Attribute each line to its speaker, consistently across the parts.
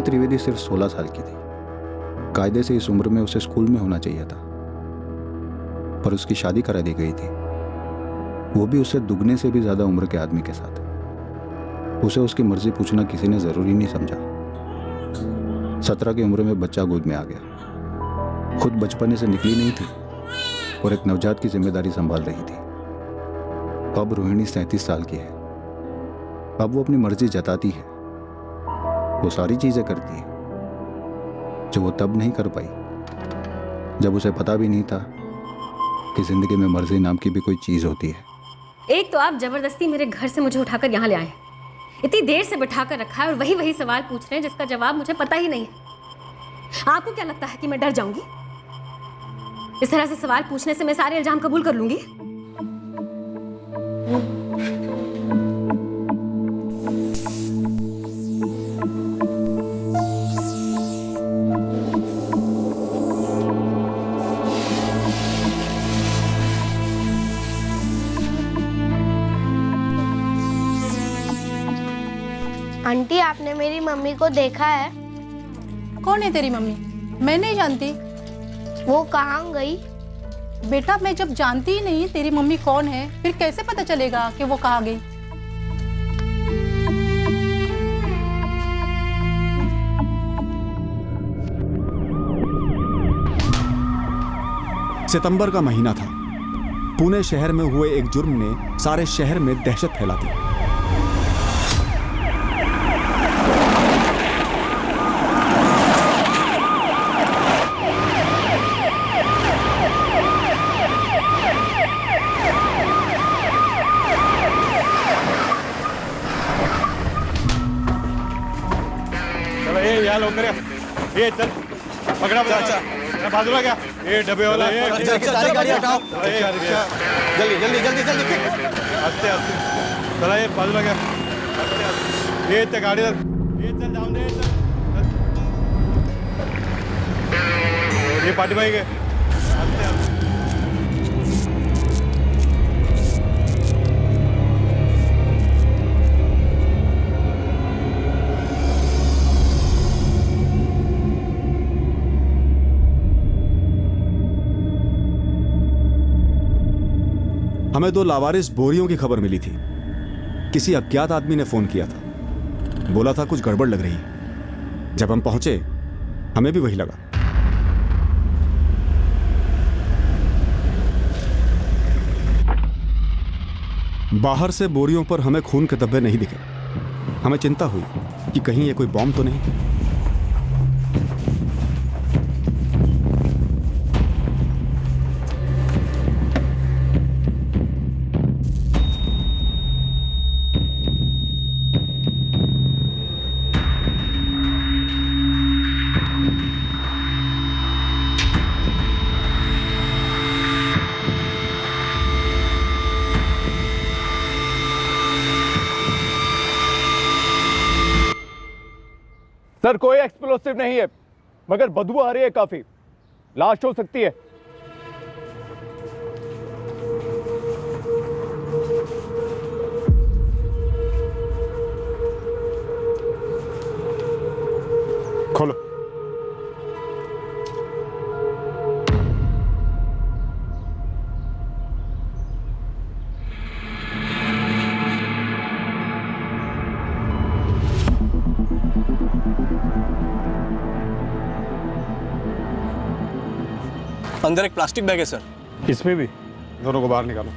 Speaker 1: त्रिवेदी सिर्फ 16 साल की थी। कायदे से इस उम्र में उसे स्कूल में होना चाहिए था, पर उसकी शादी करा दी गई थी, वो भी उससे दुगने से भी ज्यादा उम्र के आदमी के साथ। उसे उसकी मर्जी पूछना किसी ने जरूरी नहीं समझा। 17 की उम्र में बच्चा गोद में आ गया। खुद बचपने से निकली नहीं थी और एक नवजात की जिम्मेदारी संभाल रही थी। अब रोहिणी 37 साल की है। अब वो अपनी मर्जी जताती है, वो सारी चीजें करती है जो वो तब नहीं कर पाई, जब उसे पता भी नहीं था कि जिंदगी में मर्जी नाम की भी कोई चीज होती है।
Speaker 2: एक तो आप जबरदस्ती मेरे घर से मुझे उठाकर यहाँ ले आए, इतनी देर से बैठाकर रखा है और वही सवाल पूछ रहे हैं जिसका जवाब मुझे पता ही नहीं है। आपको क्या लगता है कि मैं डर जाऊंगी? इस तरह से सवाल पूछने से मैं सारे इल्जाम कबूल कर लूंगी?
Speaker 3: आंटी, आपने मेरी मम्मी को देखा है?
Speaker 4: कौन है तेरी मम्मी? मैं नहीं जानती।
Speaker 3: वो कहाँ गई?
Speaker 4: बेटा, मैं जब जानती ही नहीं तेरी मम्मी कौन है, फिर कैसे पता चलेगा कि वो कहाँ गई?
Speaker 5: सितंबर का महीना था। पुणे शहर में हुए एक जुर्म ने सारे शहर में दहशत फैला दी।
Speaker 6: ये चल पकड़ा अच्छा बाजूला क्या ये डब्बे वाला
Speaker 7: सारी गाड़ी हटाओ जल्दी जल्दी जल्दी जल्दी
Speaker 6: आस्ते आस्ते चला ये बाजूला क्या ये ते गाड़ी ये चल जाऊं दे चल ये पार्टी भाई के आस्ते आस्ते
Speaker 5: हमें 2 लावारिस बोरियों की खबर मिली थी। किसी अज्ञात आदमी ने फोन किया था, बोला था कुछ गड़बड़ लग रही है। जब हम पहुंचे हमें भी वही लगा। बाहर से बोरियों पर हमें खून के धब्बे नहीं दिखे। हमें चिंता हुई कि कहीं ये कोई बॉम्ब तो नहीं।
Speaker 6: सर कोई एक्सप्लोसिव नहीं है, मगर बदबू आ रही है काफी। लाश हो सकती है। खोलो।
Speaker 7: अंदर एक प्लास्टिक बैग है सर।
Speaker 6: इसमें भी? दोनों को बाहर निकालो।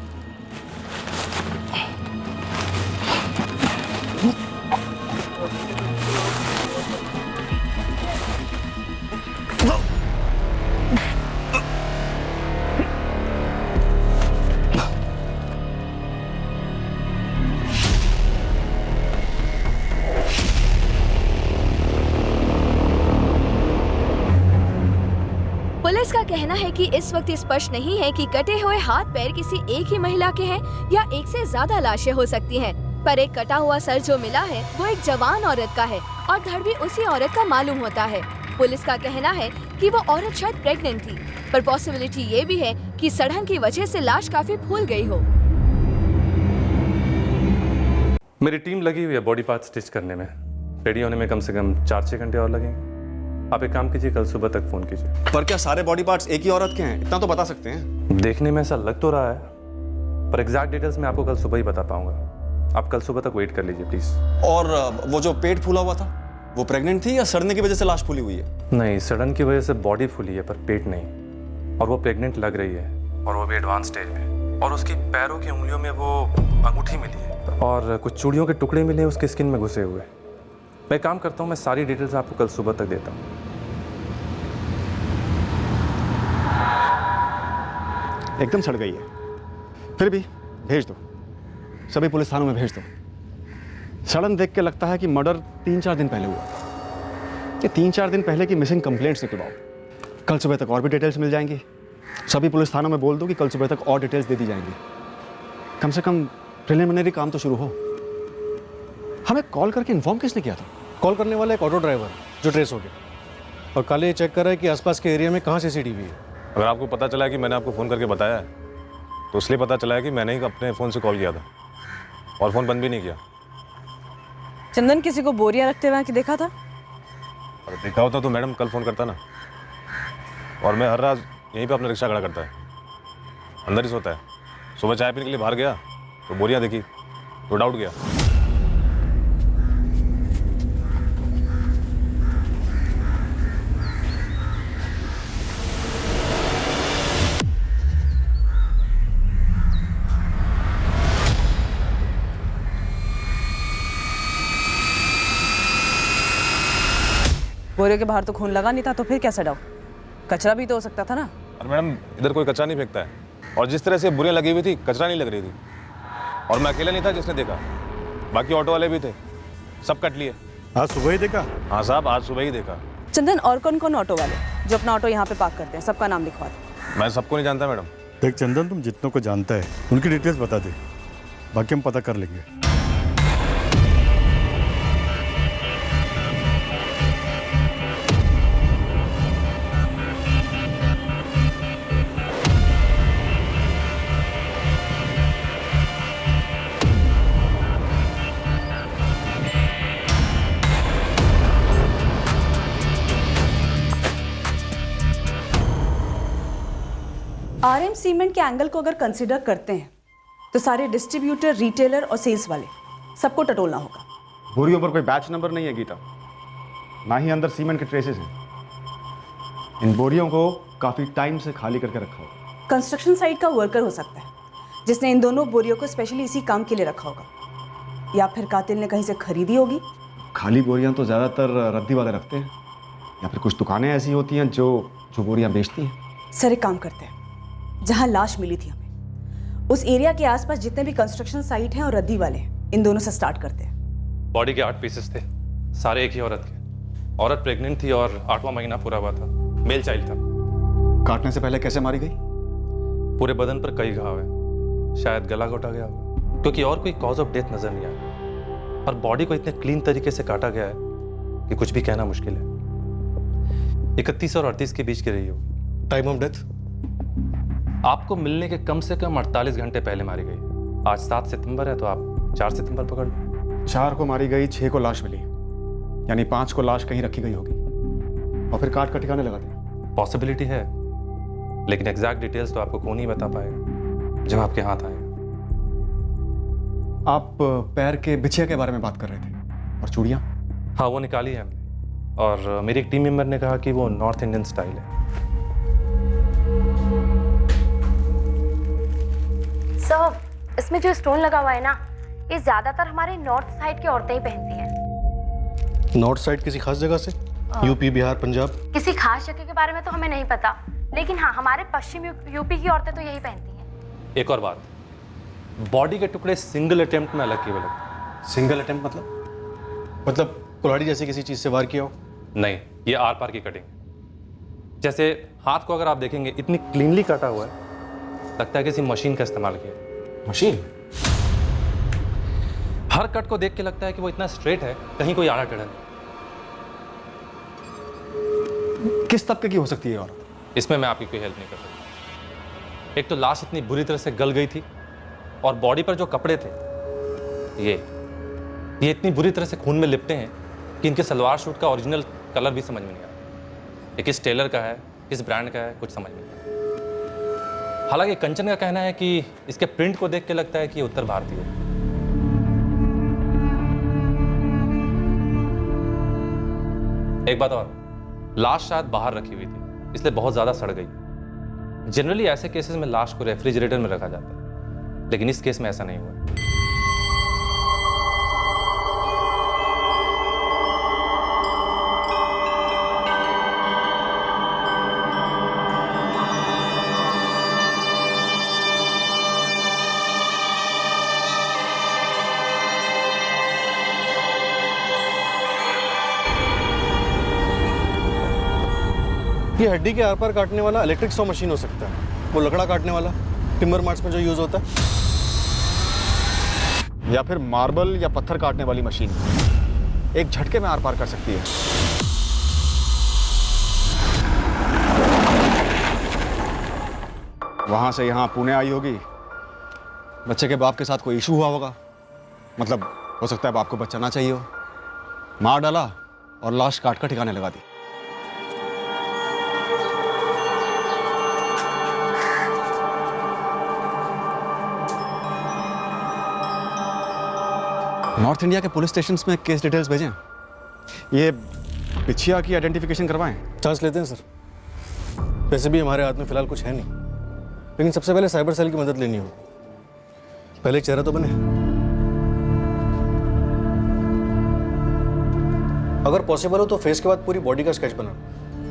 Speaker 8: पुलिस का कहना है कि इस वक्त स्पष्ट नहीं है कि कटे हुए हाथ पैर किसी एक ही महिला के हैं या एक से ज्यादा लाशें हो सकती हैं। पर एक कटा हुआ सर जो मिला है वो एक जवान औरत का है और धड़ भी उसी औरत का मालूम होता है। पुलिस का कहना है कि वो औरत शायद प्रेग्नेंट थी, पर पॉसिबिलिटी ये भी है कि सड़न की वजह से लाश काफी फूल गई हो।
Speaker 9: मेरी टीम लगी हुई है बॉडी पार्ट स्टिच करने में। रेडी होने में कम से कम 4-6 घंटे और लगेंगे। आप एक काम कीजिए, कल सुबह तक फ़ोन कीजिए।
Speaker 5: पर क्या सारे बॉडी पार्ट्स एक ही औरत के हैं? इतना तो बता सकते हैं।
Speaker 9: देखने में ऐसा लग तो रहा है, पर एग्जैक्ट डिटेल्स मैं आपको कल सुबह ही बता पाऊंगा। आप कल सुबह तक वेट कर लीजिए प्लीज़।
Speaker 5: और वो जो पेट फूला हुआ था, वो प्रेग्नेंट थी या सड़ने की वजह से लाश फूली हुई है?
Speaker 9: नहीं, सडन की वजह से बॉडी फूली है पर पेट नहीं। और वो प्रेग्नेंट लग रही है, और वो भी एडवांस स्टेज में। और उसकी पैरों की उंगलियों में वो अंगूठी मिली है और कुछ चूड़ियों के टुकड़े मिले हैं उसके स्किन में घुसे हुए। मैं काम करता हूँ, मैं सारी डिटेल्स आपको कल सुबह तक देता हूँ।
Speaker 5: एकदम सड़ गई है। फिर भी भेज दो, सभी पुलिस थानों में भेज दो। सड़न देख के लगता है कि मर्डर 3-4 दिन पहले हुआ था। ये 3-4 दिन पहले की मिसिंग कंप्लेंट्स निकलवाओ। कल सुबह तक और भी डिटेल्स मिल जाएंगी। सभी पुलिस थानों में बोल दो कि कल सुबह तक और डिटेल्स दे दी जाएंगी। कम से कम प्रिलिमिनरी काम तो शुरू हो। हमें कॉल करके इन्फॉर्म किसने किया था?
Speaker 10: कॉल करने वाला एक ऑटो ड्राइवर जो ट्रेस हो गया, और कल ये चेक कर रहा है कि आसपास के एरिया में कहाँ सीसीटीवी है।
Speaker 11: अगर आपको पता चला है कि मैंने आपको फ़ोन करके बताया है, तो इसलिए पता चला है कि मैंने ही अपने फ़ोन से कॉल किया था और फ़ोन बंद भी नहीं किया।
Speaker 12: चंदन किसी को बोरियां रखते हुए कि देखा था?
Speaker 11: और देखा होता तो मैडम कल फ़ोन करता ना। और मैं हर रात यहीं पे अपना रिक्शा खड़ा करता है, अंदर ही सोता है। सुबह चाय पीने के लिए बाहर गया तो बोरियां देखी तो डाउट गया।
Speaker 12: बोरियों के बाहर तो खून लगा नहीं था, तो फिर क्या सड़ा? कचरा भी तो हो सकता था ना।
Speaker 11: और मैडम इधर कोई कचरा नहीं फेंकता है, और जिस तरह से बोरियां लगी हुई थी कचरा नहीं लग रही थी। और मैं अकेला नहीं था जिसने देखा, बाकी ऑटो वाले भी थे, सब कट लिए।
Speaker 6: आज सुबह ही देखा?
Speaker 11: हाँ साहब, आज सुबह ही देखा।
Speaker 12: चंदन, और कौन कौन ऑटो वाले जो अपना ऑटो यहाँ पे पार्क करते हैं, सबका नाम लिखवा दे।
Speaker 11: मैं सबको नहीं जानता मैडम।
Speaker 6: देख चंदन, तुम जितनों को जानता है उनकी डिटेल्स बता दे, बाकी हम पता कर लेंगे।
Speaker 12: आरएम सीमेंट के एंगल को अगर कंसीडर करते हैं तो सारे डिस्ट्रीब्यूटर, रिटेलर और सेल्स वाले सबको टटोलना होगा।
Speaker 5: बोरियों पर कोई बैच नंबर नहीं है गीता, ना ही अंदर सीमेंट के ट्रेसेस हैं। इन बोरियों को काफ़ी टाइम से खाली करके रखा होगा।
Speaker 12: कंस्ट्रक्शन साइट का वर्कर हो सकता है जिसने इन दोनों बोरियों को स्पेशली इसी काम के लिए रखा होगा, या फिर कातिल ने कहीं से खरीदी होगी।
Speaker 5: खाली बोरियां तो ज़्यादातर रद्दी वाले रखते हैं, या फिर कुछ दुकानें ऐसी होती हैं जो बोरियां बेचती हैं।
Speaker 12: सर एक काम करते हैं, जहां लाश मिली थी हमें, उस एरिया के आसपास जितने भी कंस्ट्रक्शन साइट हैं और रद्दी वाले हैं, इन दोनों से स्टार्ट करते हैं।
Speaker 9: बॉडी के 8 पीसेस थे, सारे एक ही औरत के। औरत प्रेग्नेंट थी और 8वां महीना पूरा हुआ था, मेल चाइल्ड था।
Speaker 5: काटने से पहले कैसे मारी गई?
Speaker 9: पूरे बदन पर कई घाव है, शायद गला घोटा गया होगा, क्योंकि और कोई कॉज ऑफ डेथ नजर नहीं आया। और बॉडी को इतने क्लीन तरीके से काटा गया है कि कुछ भी कहना मुश्किल है। 31 और 38 के बीच की रही होगी।
Speaker 10: टाइम ऑफ डेथ
Speaker 9: आपको मिलने के कम से कम 48 घंटे पहले मारी गई। आज 7 सितंबर है, तो आप 4 सितंबर पकड़ लो।
Speaker 5: 4 को मारी गई, 6 को लाश मिली, यानी 5 को लाश कहीं रखी गई होगी और फिर काट कर ठिकाने लगा दिया।
Speaker 9: पॉसिबिलिटी है, लेकिन एग्जैक्ट डिटेल्स तो आपको कौन ही बता पाएगा जब आपके हाथ आएगा।
Speaker 5: आप पैर के बिछिया के बारे में बात कर रहे थे, और चूड़ियाँ?
Speaker 9: हाँ, वो निकाली है हमने, और मेरी एक टीम मेंबर ने कहा कि वो नॉर्थ इंडियन स्टाइल है।
Speaker 13: सर, इसमें जो स्टोन लगा हुआ है ना, ये ज्यादातर हमारे नॉर्थ साइड की औरतें ही पहनती हैं।
Speaker 10: नॉर्थ साइड किसी खास जगह से? यूपी, बिहार, पंजाब?
Speaker 13: किसी खास जगह के बारे में तो हमें नहीं पता, लेकिन हाँ, हमारे पश्चिम यूपी की औरतें तो यही पहनती हैं।
Speaker 9: एक और बात, बॉडी के टुकड़े सिंगल अटेम्प्ट में अलग किए हुए।
Speaker 10: सिंगल अटेम्प्ट मतलब कुल्हाड़ी जैसे किसी चीज से वार किया हो?
Speaker 9: नहीं, ये आर पार की कटिंग। जैसे हाथ को अगर आप देखेंगे, इतनी क्लीनली काटा हुआ है, लगता है किसी मशीन का इस्तेमाल किया।
Speaker 10: मशीन?
Speaker 9: हर कट को देख के लगता है कि वो इतना स्ट्रेट है, कहीं कोई आड़ा टेढ़ा नहीं।
Speaker 5: किस तबके की हो सकती है औरत?
Speaker 9: इसमें मैं आपकी कोई हेल्प नहीं कर सकता। एक तो लाश इतनी बुरी तरह से गल गई थी, और बॉडी पर जो कपड़े थे ये इतनी बुरी तरह से खून में लिपटे हैं कि इनके सलवार सूट का ओरिजिनल कलर भी समझ में नहीं आ रहा। ये किस टेलर का है, किस ब्रांड का है, कुछ समझ में नहीं आ रहा। हालांकि कंचन का कहना है कि इसके प्रिंट को देख के लगता है कि ये उत्तर भारतीय है। एक बात और, लाश शायद बाहर रखी हुई थी, इसलिए बहुत ज़्यादा सड़ गई। जनरली ऐसे केसेस में लाश को रेफ्रिजरेटर में रखा जाता है, लेकिन इस केस में ऐसा नहीं हुआ।
Speaker 10: ये हड्डी के आर पार काटने वाला इलेक्ट्रिक सॉ मशीन हो सकता है, वो लकड़ा काटने वाला टिम्बर मार्ट्स में जो यूज होता है,
Speaker 5: या फिर मार्बल या पत्थर काटने वाली मशीन एक झटके में आर पार कर सकती है। वहां से यहां पुणे आई होगी, बच्चे के बाप के साथ कोई इशू हुआ होगा, मतलब हो सकता है बाप को बच्चा ना चाहिए हो, मार डाला और लाश काट कर ठिकाने लगा दी। नॉर्थ इंडिया के पुलिस स्टेशन में केस डिटेल्स भेजें, ये पिछिया की आइडेंटिफिकेशन करवाएं।
Speaker 10: चांस लेते हैं सर। वैसे भी हमारे हाथ में फिलहाल कुछ है नहीं, लेकिन सबसे पहले साइबर सेल की मदद लेनी होगी। पहले चेहरा तो बने, अगर पॉसिबल हो तो फेस के बाद पूरी बॉडी का स्केच बना,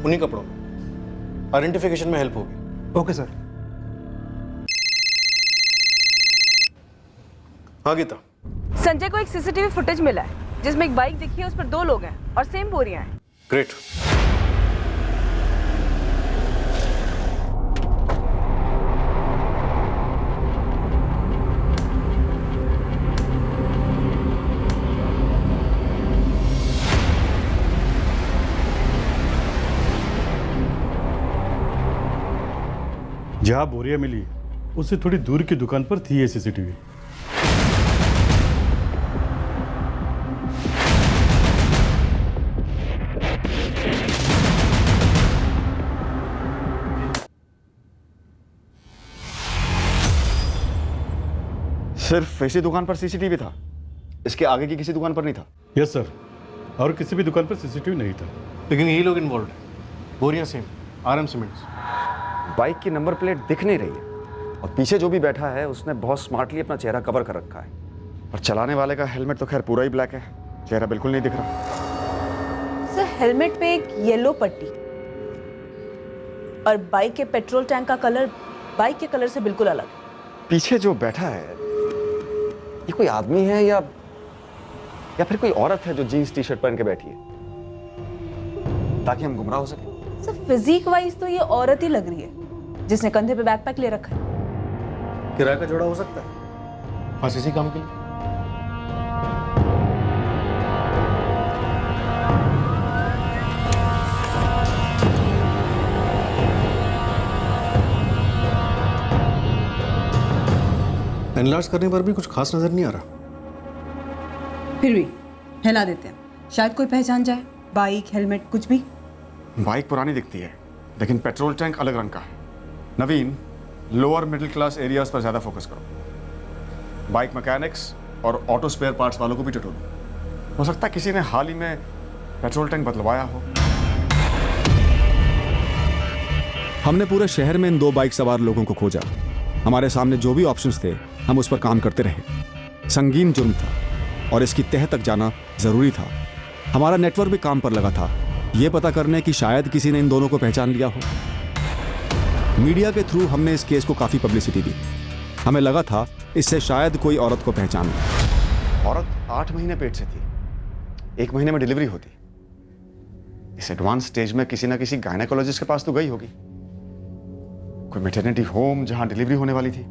Speaker 10: उन्हीं कपड़ों में। आइडेंटिफिकेशन में हेल्प होगी। Okay sir. हाँ गीता।
Speaker 12: संजय को एक सीसीटीवी फुटेज मिला है जिसमें एक बाइक दिखी है, उस पर 2 लोग हैं और सेम बोरियां हैं।
Speaker 10: ग्रेट।
Speaker 6: जहां बोरियां मिली उससे थोड़ी दूर की दुकान पर थी ये सीसीटीवी।
Speaker 5: सिर्फ इसी दुकान पर सीसीटीवी था, इसके आगे की किसी दुकान पर नहीं था?
Speaker 6: यस सर, और किसी भी दुकान पर सीसीटीवी नहीं था।
Speaker 10: लेकिन यही लोग इन्वॉल्व हैं। बोरियां सेम, RM सीमेंट्स।
Speaker 5: बाइक की नंबर प्लेट दिख नहीं रही है और पीछे जो भी बैठा है उसने बहुत स्मार्टली अपना चेहरा कवर कर रखा है, और चलाने वाले का हेलमेट तो खैर पूरा ही ब्लैक है, चेहरा बिल्कुल नहीं दिख रहा।
Speaker 12: सर हेलमेट पे एक येलो पट्टी और बाइक के पेट्रोल टैंक का कलर बाइक के कलर से बिल्कुल अलग।
Speaker 5: पीछे जो बैठा है ये कोई आदमी है या फिर कोई औरत है जो जीन्स टी शर्ट पहन के बैठी है, ताकि हम गुमराह हो सके?
Speaker 12: सर फिजिक वाइज तो ये औरत ही लग रही है जिसने कंधे पे बैकपैक ले रखा है।
Speaker 10: किराए का जोड़ा हो सकता है, बस इसी काम के लिए। एनलार्ज करने पर भी कुछ खास नजर नहीं आ रहा।
Speaker 12: फिर भी हिला देते हैं, शायद कोई पहचान जाए। बाइक, हेलमेट, कुछ भी।
Speaker 5: बाइक पुरानी दिखती है लेकिन पेट्रोल टैंक अलग रंग का है। नवीन, लोअर मिडिल क्लास एरियाज पर ज़्यादा फोकस करो। बाइक मैकेनिक्स और ऑटो स्पेयर पार्ट्स वालों को भी टटोलो। हो सकता है किसी ने हाल ही में पेट्रोल टैंक बदलवाया हो।
Speaker 14: हमने पूरे शहर में इन 2 बाइक सवार लोगों को खोजा। हमारे सामने जो भी ऑप्शंस थे हम उस पर काम करते रहे। संगीन जुर्म था और इसकी तह तक जाना जरूरी था। हमारा नेटवर्क भी काम पर लगा था, यह पता करने कि शायद किसी ने इन दोनों को पहचान लिया हो। मीडिया के थ्रू हमने इस केस को काफी पब्लिसिटी दी। हमें लगा था इससे शायद कोई औरत को पहचान ले।
Speaker 5: औरत 8 महीने पेट से थी, 1 महीने में डिलीवरी होती। इस एडवांस स्टेज में किसी ना किसी गायनेकोलॉजिस्ट के पास तो गई होगी, कोई मैटरनिटी होम जहां डिलीवरी होने वाली थी।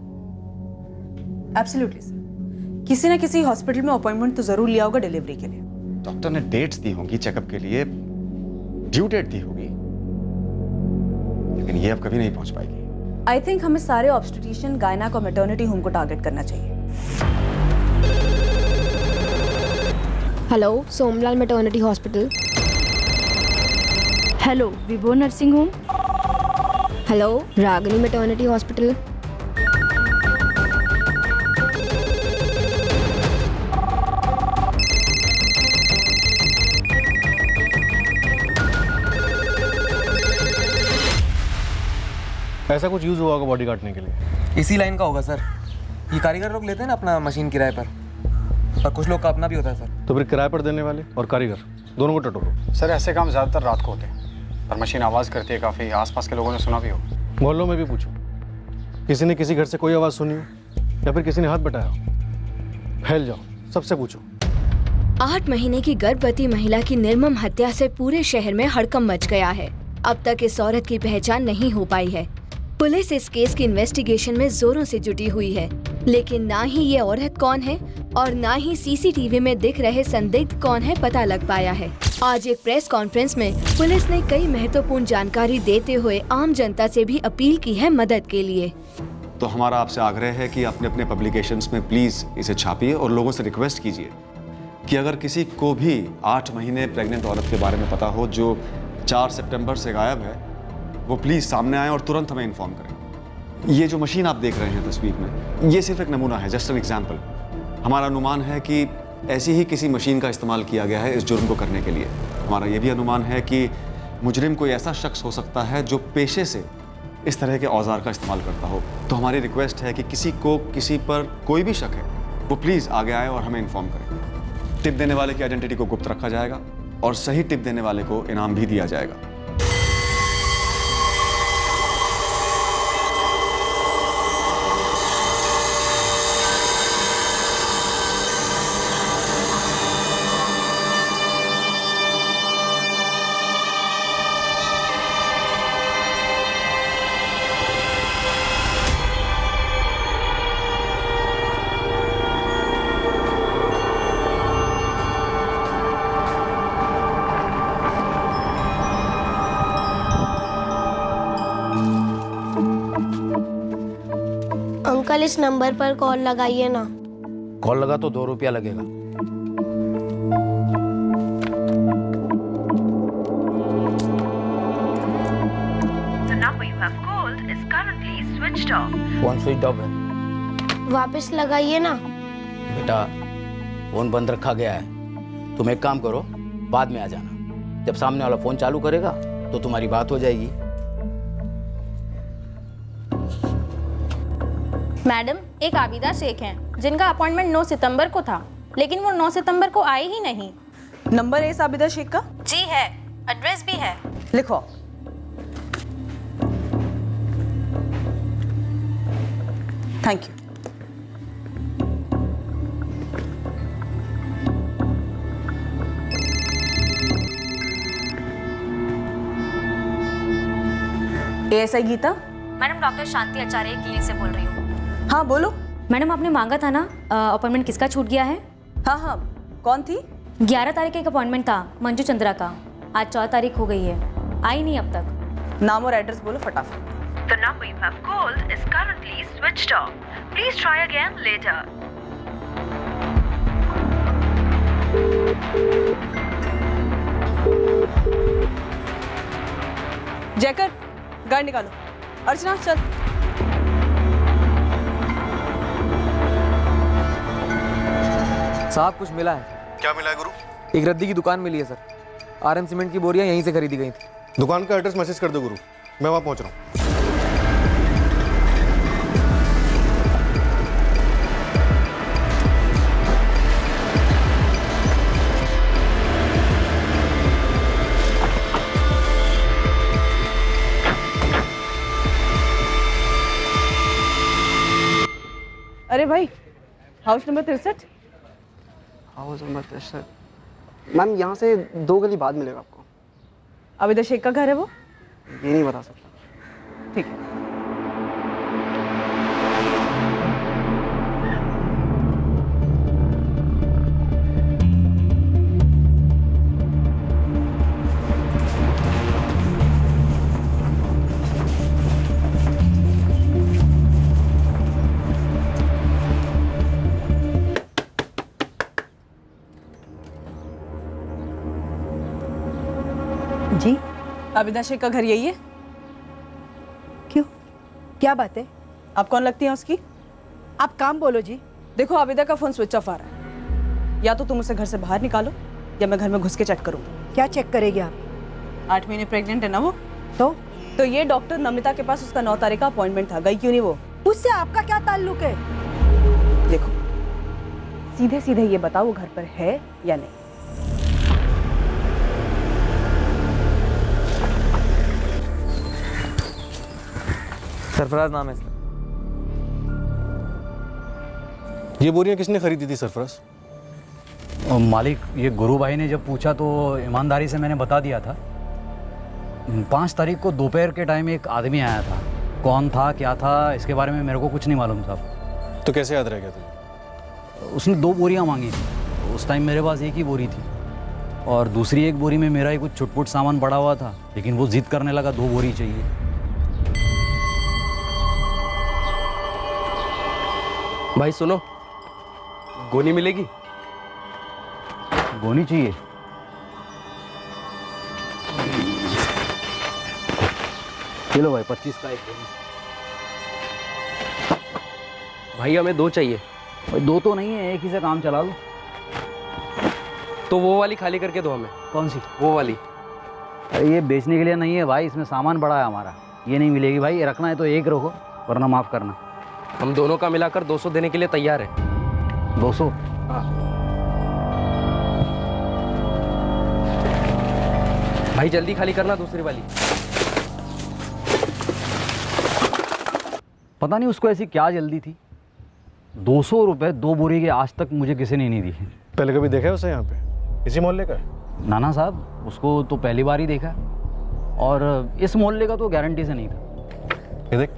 Speaker 12: एब्सोल्युटली सर, किसी ना किसी हॉस्पिटल में अपॉइंटमेंट तो जरूर लिया होगा डिलीवरी के लिए।
Speaker 5: डॉक्टर ने डेट्स दी होंगी चेकअप के लिए, ड्यू डेट दी होगी, लेकिन ये अब कभी नहीं पहुंच पाएगी।
Speaker 12: आई थिंक हमें सारे ऑब्स्टेट्रिशियन, गायनेक और मैटरनिटी होम को टारगेट करना चाहिए।
Speaker 13: Hello, Somlal maternity hospital.
Speaker 15: Hello, Vibho nursing home.
Speaker 13: Hello, Ragini maternity hospital.
Speaker 10: ऐसा कुछ यूज़ हुआ होगा बॉडी काटने के लिए।
Speaker 7: इसी लाइन का होगा सर। ये कारीगर लोग लेते हैं ना अपना मशीन किराए पर, और कुछ लोग का अपना भी होता है सर।
Speaker 10: तो फिर किराए पर देने वाले और कारीगर दोनों को टटोरो।
Speaker 16: सर ऐसे काम ज़्यादातर रात को होते हैं और मशीन आवाज़ करती है काफ़ी, आसपास के लोगों ने सुना भी हो।
Speaker 10: मोहल्लों में भी पूछो, किसी ने किसी घर से कोई आवाज़ सुनी हो या फिर किसी ने हाथ बटाया हो? फैल जाओ, सबसे पूछो।
Speaker 8: 8 महीने की गर्भवती महिला की निर्मम हत्या से पूरे शहर में हड़कंप मच गया है। अब तक इस औरत की पहचान नहीं हो पाई है। पुलिस इस केस की इन्वेस्टिगेशन में जोरों से जुटी हुई है, लेकिन ना ही ये औरत कौन है और ना ही सीसीटीवी में दिख रहे संदिग्ध कौन है पता लग पाया है। आज एक प्रेस कॉन्फ्रेंस में पुलिस ने कई महत्वपूर्ण जानकारी देते हुए आम जनता से भी अपील की है मदद के लिए।
Speaker 5: तो हमारा आपसे आग्रह है कि अपने अपने पब्लिकेशंस में प्लीज़ इसे छापिए और लोगों से रिक्वेस्ट कीजिए कि अगर किसी को भी 8 महीने प्रेग्नेंट औरत के बारे में पता हो जो 4 सितंबर से गायब है, वो प्लीज़ सामने आए और तुरंत हमें इन्फॉर्म करें। ये जो मशीन आप देख रहे हैं तस्वीर में, ये सिर्फ एक नमूना है, जस्ट एन एग्जाम्पल। हमारा अनुमान है कि ऐसी ही किसी मशीन का इस्तेमाल किया गया है इस जुर्म को करने के लिए। हमारा ये भी अनुमान है कि मुजरिम कोई ऐसा शख्स हो सकता है जो पेशे से इस तरह के औजार का इस्तेमाल करता हो। तो हमारी रिक्वेस्ट है कि किसी को किसी पर कोई भी शक है वो प्लीज़ आगे आए और हमें इन्फॉर्म करें। टिप देने वाले की आइडेंटिटी को गुप्त रखा जाएगा और सही टिप देने वाले को इनाम भी दिया जाएगा।
Speaker 3: अंकल इस नंबर पर कॉल लगाइए ना।
Speaker 7: कॉल लगा तो 2 रुपया लगेगा। फोन स्विच ऑफ है।
Speaker 3: वापस लगाइए ना।
Speaker 7: बेटा फोन बंद रखा गया है, तुम एक काम करो, बाद में आ जाना। जब सामने वाला फोन चालू करेगा तो तुम्हारी बात हो जाएगी।
Speaker 15: मैडम, एक आबिदा शेख हैं जिनका अपॉइंटमेंट 9 सितंबर को था, लेकिन वो 9 सितंबर को आए ही नहीं।
Speaker 12: नंबर है इस आबिदा शेख का?
Speaker 15: जी है, एड्रेस भी है।
Speaker 12: लिखो। Thank you. ASI Geeta.
Speaker 2: Madam, doctor Shanti Acharya clinic से बोल रही हूँ।
Speaker 12: हाँ बोलो।
Speaker 2: मैडम, आपने मांगा था ना अपॉइंटमेंट, किसका छूट गया है?
Speaker 12: हाँ हाँ, कौन थी?
Speaker 2: 11 तारीख का एक अपॉइंटमेंट था मंजू चंद्रा का, आज 4 तारीख हो गई है, आई नहीं अब तक।
Speaker 12: नाम और एड्रेस बोलो फटाफट।
Speaker 17: The number you have called is currently switched off. Please try again later.
Speaker 12: Jayakar, गाड़ी निकालो। अर्चना चल।
Speaker 7: साहब कुछ मिला है।
Speaker 10: क्या मिला है गुरु?
Speaker 7: एक रद्दी की दुकान मिली है सर। RM सीमेंट की बोरियां यहीं से खरीदी गई थी।
Speaker 10: दुकान का एड्रेस मैसेज कर दो गुरु, मैं वहाँ पहुँच रहा हूँ।
Speaker 12: अरे भाई, house number 63।
Speaker 18: House number 63 ma'am, यहाँ से 2 गली बाद मिलेगा आपको।
Speaker 12: आबिदा शेख का घर है वो?
Speaker 18: ये नहीं बता सकता।
Speaker 12: ठीक है। आबिदा शेख का घर यही है? क्यों, क्या बात है? आप कौन लगती हैं उसकी? आप काम बोलो जी। देखो आबिदा का फोन स्विच ऑफ आ रहा है, या तो तुम उसे घर से बाहर निकालो या मैं घर में घुस के चेक करूँगी। क्या चेक करेगी आप? 8 महीने प्रेग्नेंट है ना वो। तो ये डॉक्टर नमिता के पास उसका 9 तारीख का अपॉइंटमेंट था, गई क्यों नहीं वो? उससे आपका क्या ताल्लुक है? देखो सीधे सीधे ये बताओ वो घर पर है या नहीं।
Speaker 10: सरफराज नाम है इसका। ये बोरियां किसने खरीदी थी सरफराज?
Speaker 19: मालिक, ये गुरु भाई ने जब पूछा तो ईमानदारी से मैंने बता दिया था। 5 तारीख को दोपहर के टाइम एक आदमी आया था, कौन था क्या था इसके बारे में मेरे को कुछ नहीं मालूम साहब।
Speaker 10: तो कैसे याद रह गया तुझे?
Speaker 19: उसने 2 बोरियां मांगी थी, उस टाइम मेरे पास एक ही बोरी थी और दूसरी एक बोरी में मेरा ही कुछ छुटपुट सामान पड़ा हुआ था, लेकिन वो जिद करने लगा 2 बोरी चाहिए।
Speaker 20: भाई सुनो, गोनी मिलेगी?
Speaker 19: गोनी चाहिए? चलो भाई 25 का एक गोनी।
Speaker 20: भाई हमें 2 चाहिए।
Speaker 19: भाई 2 तो नहीं है, एक ही से काम चला लो।
Speaker 20: तो वो वाली खाली करके दो हमें।
Speaker 19: कौन सी?
Speaker 20: वो वाली।
Speaker 19: अरे ये बेचने के लिए नहीं है भाई, इसमें सामान बड़ा है हमारा, ये नहीं मिलेगी भाई। रखना है तो एक रखो वरना माफ़ करना।
Speaker 20: हम दोनों का मिलाकर 200 देने के लिए तैयार है।
Speaker 19: 200?
Speaker 20: हाँ। भाई जल्दी खाली करना दूसरी वाली।
Speaker 19: पता नहीं उसको ऐसी क्या जल्दी थी। 200 रुपये 2 बोरी के आज तक मुझे किसी ने नहीं दिए।
Speaker 10: पहले कभी देखा है उसे यहाँ पे? इसी मोहल्ले का?
Speaker 19: नाना साहब, उसको तो पहली बार ही देखा और इस मोहल्ले का तो गारंटी से नहीं था।
Speaker 10: ये देख,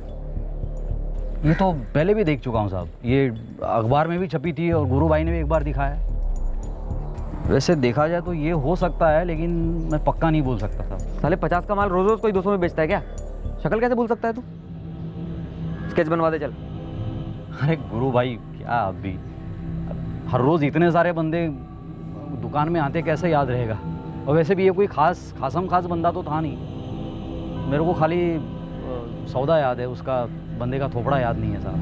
Speaker 19: ये तो पहले भी देख चुका हूँ साहब, ये अखबार में भी छपी थी और गुरु भाई ने भी एक बार दिखाया। वैसे देखा जाए तो ये हो सकता है, लेकिन मैं पक्का नहीं बोल सकता साहब।
Speaker 20: साले 50 का माल रोज रोज कोई 200 में बेचता है क्या? शक्ल कैसे भूल सकता है तू? स्केच बनवा दे चल।
Speaker 19: अरे गुरु भाई क्या अभी, हर रोज़ इतने सारे बंदे दुकान में आते कैसे याद रहेगा? और वैसे भी ये कोई खास बंदा तो था नहीं, मेरे को खाली सौदा याद है, उसका बंदे का थोपड़ा याद नहीं है साहब।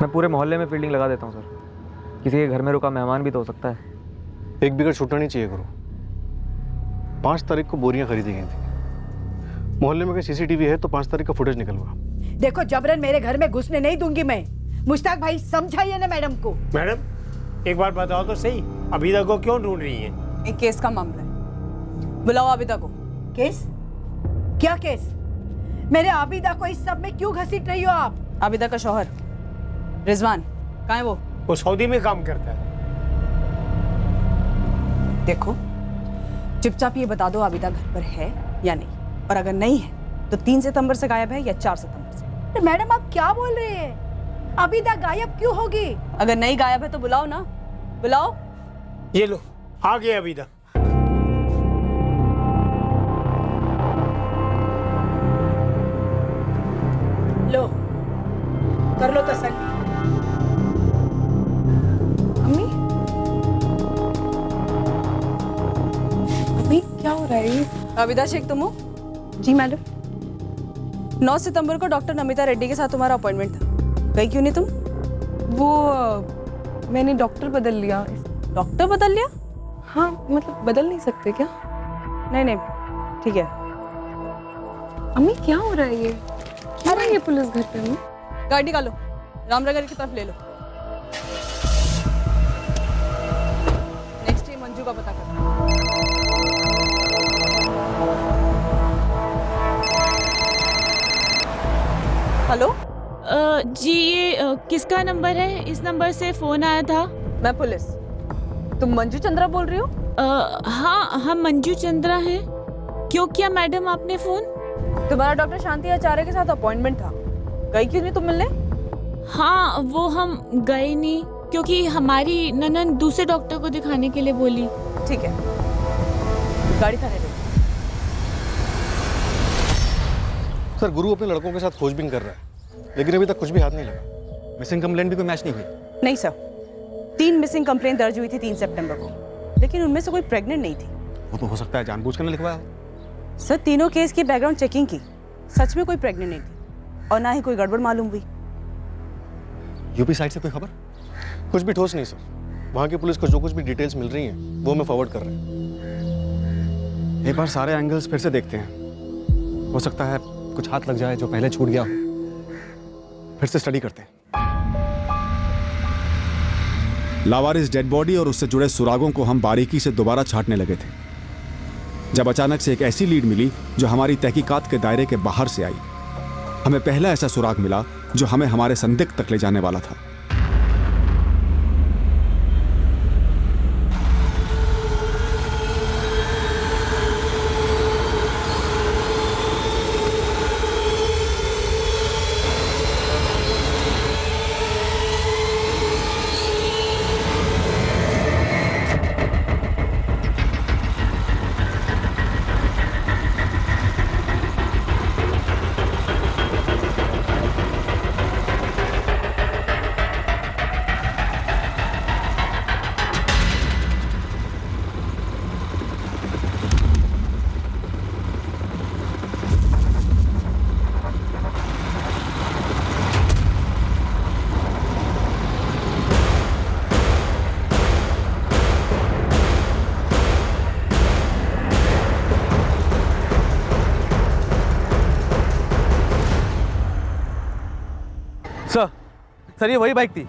Speaker 20: मैं पूरे मोहल्ले में फील्डिंग लगा देता हूँ सर, किसी के घर में रुका मेहमान भी तो हो सकता है।
Speaker 10: एक बिगड़ छूटना नहीं चाहिए गुरु। 5 तारीख को बोरियां खरीदी गई थी। मोहल्ले में कोई सीसीटीवी है तो 5 तारीख का फुटेज निकलवा।
Speaker 12: देखो जबरन मेरे घर में घुसने नहीं दूंगी मैं। मुश्ताक भाई समझाइए ना मैडम को।
Speaker 21: मैडम एक बार बताओ तो सही, अबिदा को क्यों ढूंढ रही है?
Speaker 12: एक केस का मामला है, बुलाओ आबिदा को। केस? क्या केस? मेरे आबिदा को इस सब में क्यों घसीट रही हो आप? आबिदा का शौहर रिजवान कहाँ है? वो
Speaker 21: सऊदी में काम करता है।
Speaker 12: देखो चुपचाप ये बता दो आबिदा घर पर है या नहीं, और अगर नहीं है तो 3 सितंबर से गायब है या 4 सितंबर से। मैडम आप क्या बोल रहे हैं? आबिदा गायब क्यों होगी? अगर नहीं गायब है तो बुलाओ ना, बुलाओ।
Speaker 21: ये लो आ गए अबिदा।
Speaker 12: लो कर लो तसल्ली।
Speaker 4: अम्मी अम्मी क्या हो रहा है?
Speaker 12: आबिदा शेख तुम हो?
Speaker 4: जी मैडम।
Speaker 12: 9 सितंबर को डॉक्टर नमिता रेड्डी के साथ तुम्हारा अपॉइंटमेंट था, गई क्यों नहीं तुम?
Speaker 4: वो मैंने डॉक्टर बदल लिया।
Speaker 12: डॉक्टर बदल लिया?
Speaker 4: हाँ मतलब बदल नहीं सकते क्या?
Speaker 12: नहीं ठीक है।
Speaker 4: अम्मी क्या हो रहा है ये? क्यों आई है पुलिस घर पे? अम्मी
Speaker 12: गाड़ी निकालो, रामनगर की तरफ ले लो। नेक्स्ट टाइम मंजू का पता करो। हेलो
Speaker 22: जी ये किसका नंबर है? इस नंबर से फ़ोन आया था।
Speaker 12: मैं पुलिस। तुम मंजू चंद्रा बोल रही हो?
Speaker 22: हाँ हम मंजू चंद्रा हैं। क्यों किया मैडम आपने फ़ोन?
Speaker 12: तुम्हारा डॉक्टर शांति आचार्य के साथ अपॉइंटमेंट था, गई क्यों नहीं तुम मिलने?
Speaker 22: हाँ वो हम गए नहीं क्योंकि हमारी ननद दूसरे डॉक्टर को दिखाने के लिए बोली।
Speaker 12: ठीक है गाड़ी थाने ले।
Speaker 10: सर गुरु अपने लड़कों के साथ खोजबीन कर रहा है, लेकिन अभी तक कुछ भी हाथ नहीं लगा। मिसिंग कंप्लेंट भी कोई मैच नहीं हुई।
Speaker 12: नहीं सर, 3 मिसिंग कंप्लेंट दर्ज हुई थी 3 सितंबर को, लेकिन उनमें से कोई प्रेग्नेंट नहीं थी।
Speaker 10: वो तो हो सकता है जानबूझकर न लिखवाया हो।
Speaker 12: सर तीनों केस की बैकग्राउंड चेकिंग की, सच में कोई प्रेग्नेंट नहीं थी और ना ही कोई गड़बड़ मालूम हुई।
Speaker 10: यूपी साइड से कोई खबर? कुछ भी ठोस नहीं सर। वहाँ की पुलिस को जो कुछ भी डिटेल्स मिल रही हैं वो मैं फॉरवर्ड कर रहा हूँ।
Speaker 5: एक बार सारे एंगल्स फिर से देखते हैं, हो सकता है कुछ हाथ लग जाए जो पहले छूट गया हो। फिर से स्टडी करते हैं।
Speaker 14: लावारिस डेड बॉडी और उससे जुड़े सुरागों को हम बारीकी से दोबारा छांटने लगे थे जब अचानक से एक ऐसी लीड मिली जो हमारी तहकीकात के दायरे के बाहर से आई। हमें पहला ऐसा सुराग मिला जो हमें हमारे संदिग्ध तक ले जाने वाला था।
Speaker 9: सर ये वही बाइक थी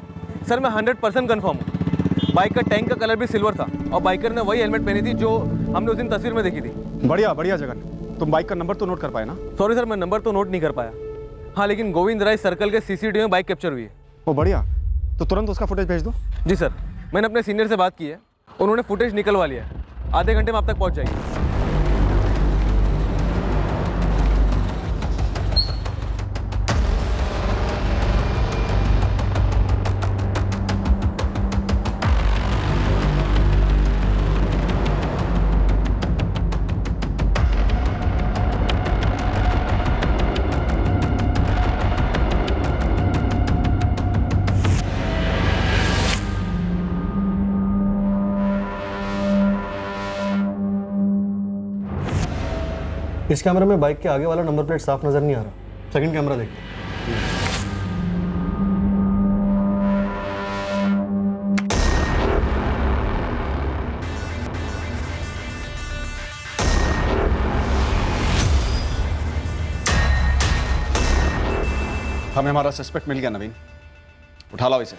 Speaker 9: सर, मैं 100% कंफर्म हूँ। बाइक का टैंक का कलर भी सिल्वर था और बाइकर ने वही हेलमेट पहनी थी जो हमने उस दिन तस्वीर में देखी थी।
Speaker 5: बढ़िया बढ़िया जगन, तुम बाइक का नंबर तो नोट कर पाए ना?
Speaker 9: सॉरी सर, मैं नंबर तो नोट नहीं कर पाया। हाँ, लेकिन गोविंद राय सर्कल के सीसीटीवी में बाइक कैप्चर हुई है।
Speaker 5: वो बढ़िया, तो तुरंत उसका फुटेज भेज दो।
Speaker 9: जी सर, मैंने अपने सीनियर से बात की है, उन्होंने फुटेज निकलवा लिया है। आधे घंटे में आप तक पहुँच जाएगी।
Speaker 10: इस कैमरे में बाइक के आगे वाला नंबर प्लेट साफ नजर नहीं आ रहा। सेकंड कैमरा देखते हैं।
Speaker 5: हमें हमारा सस्पेक्ट मिल गया नवीन, उठा लाओ इसे।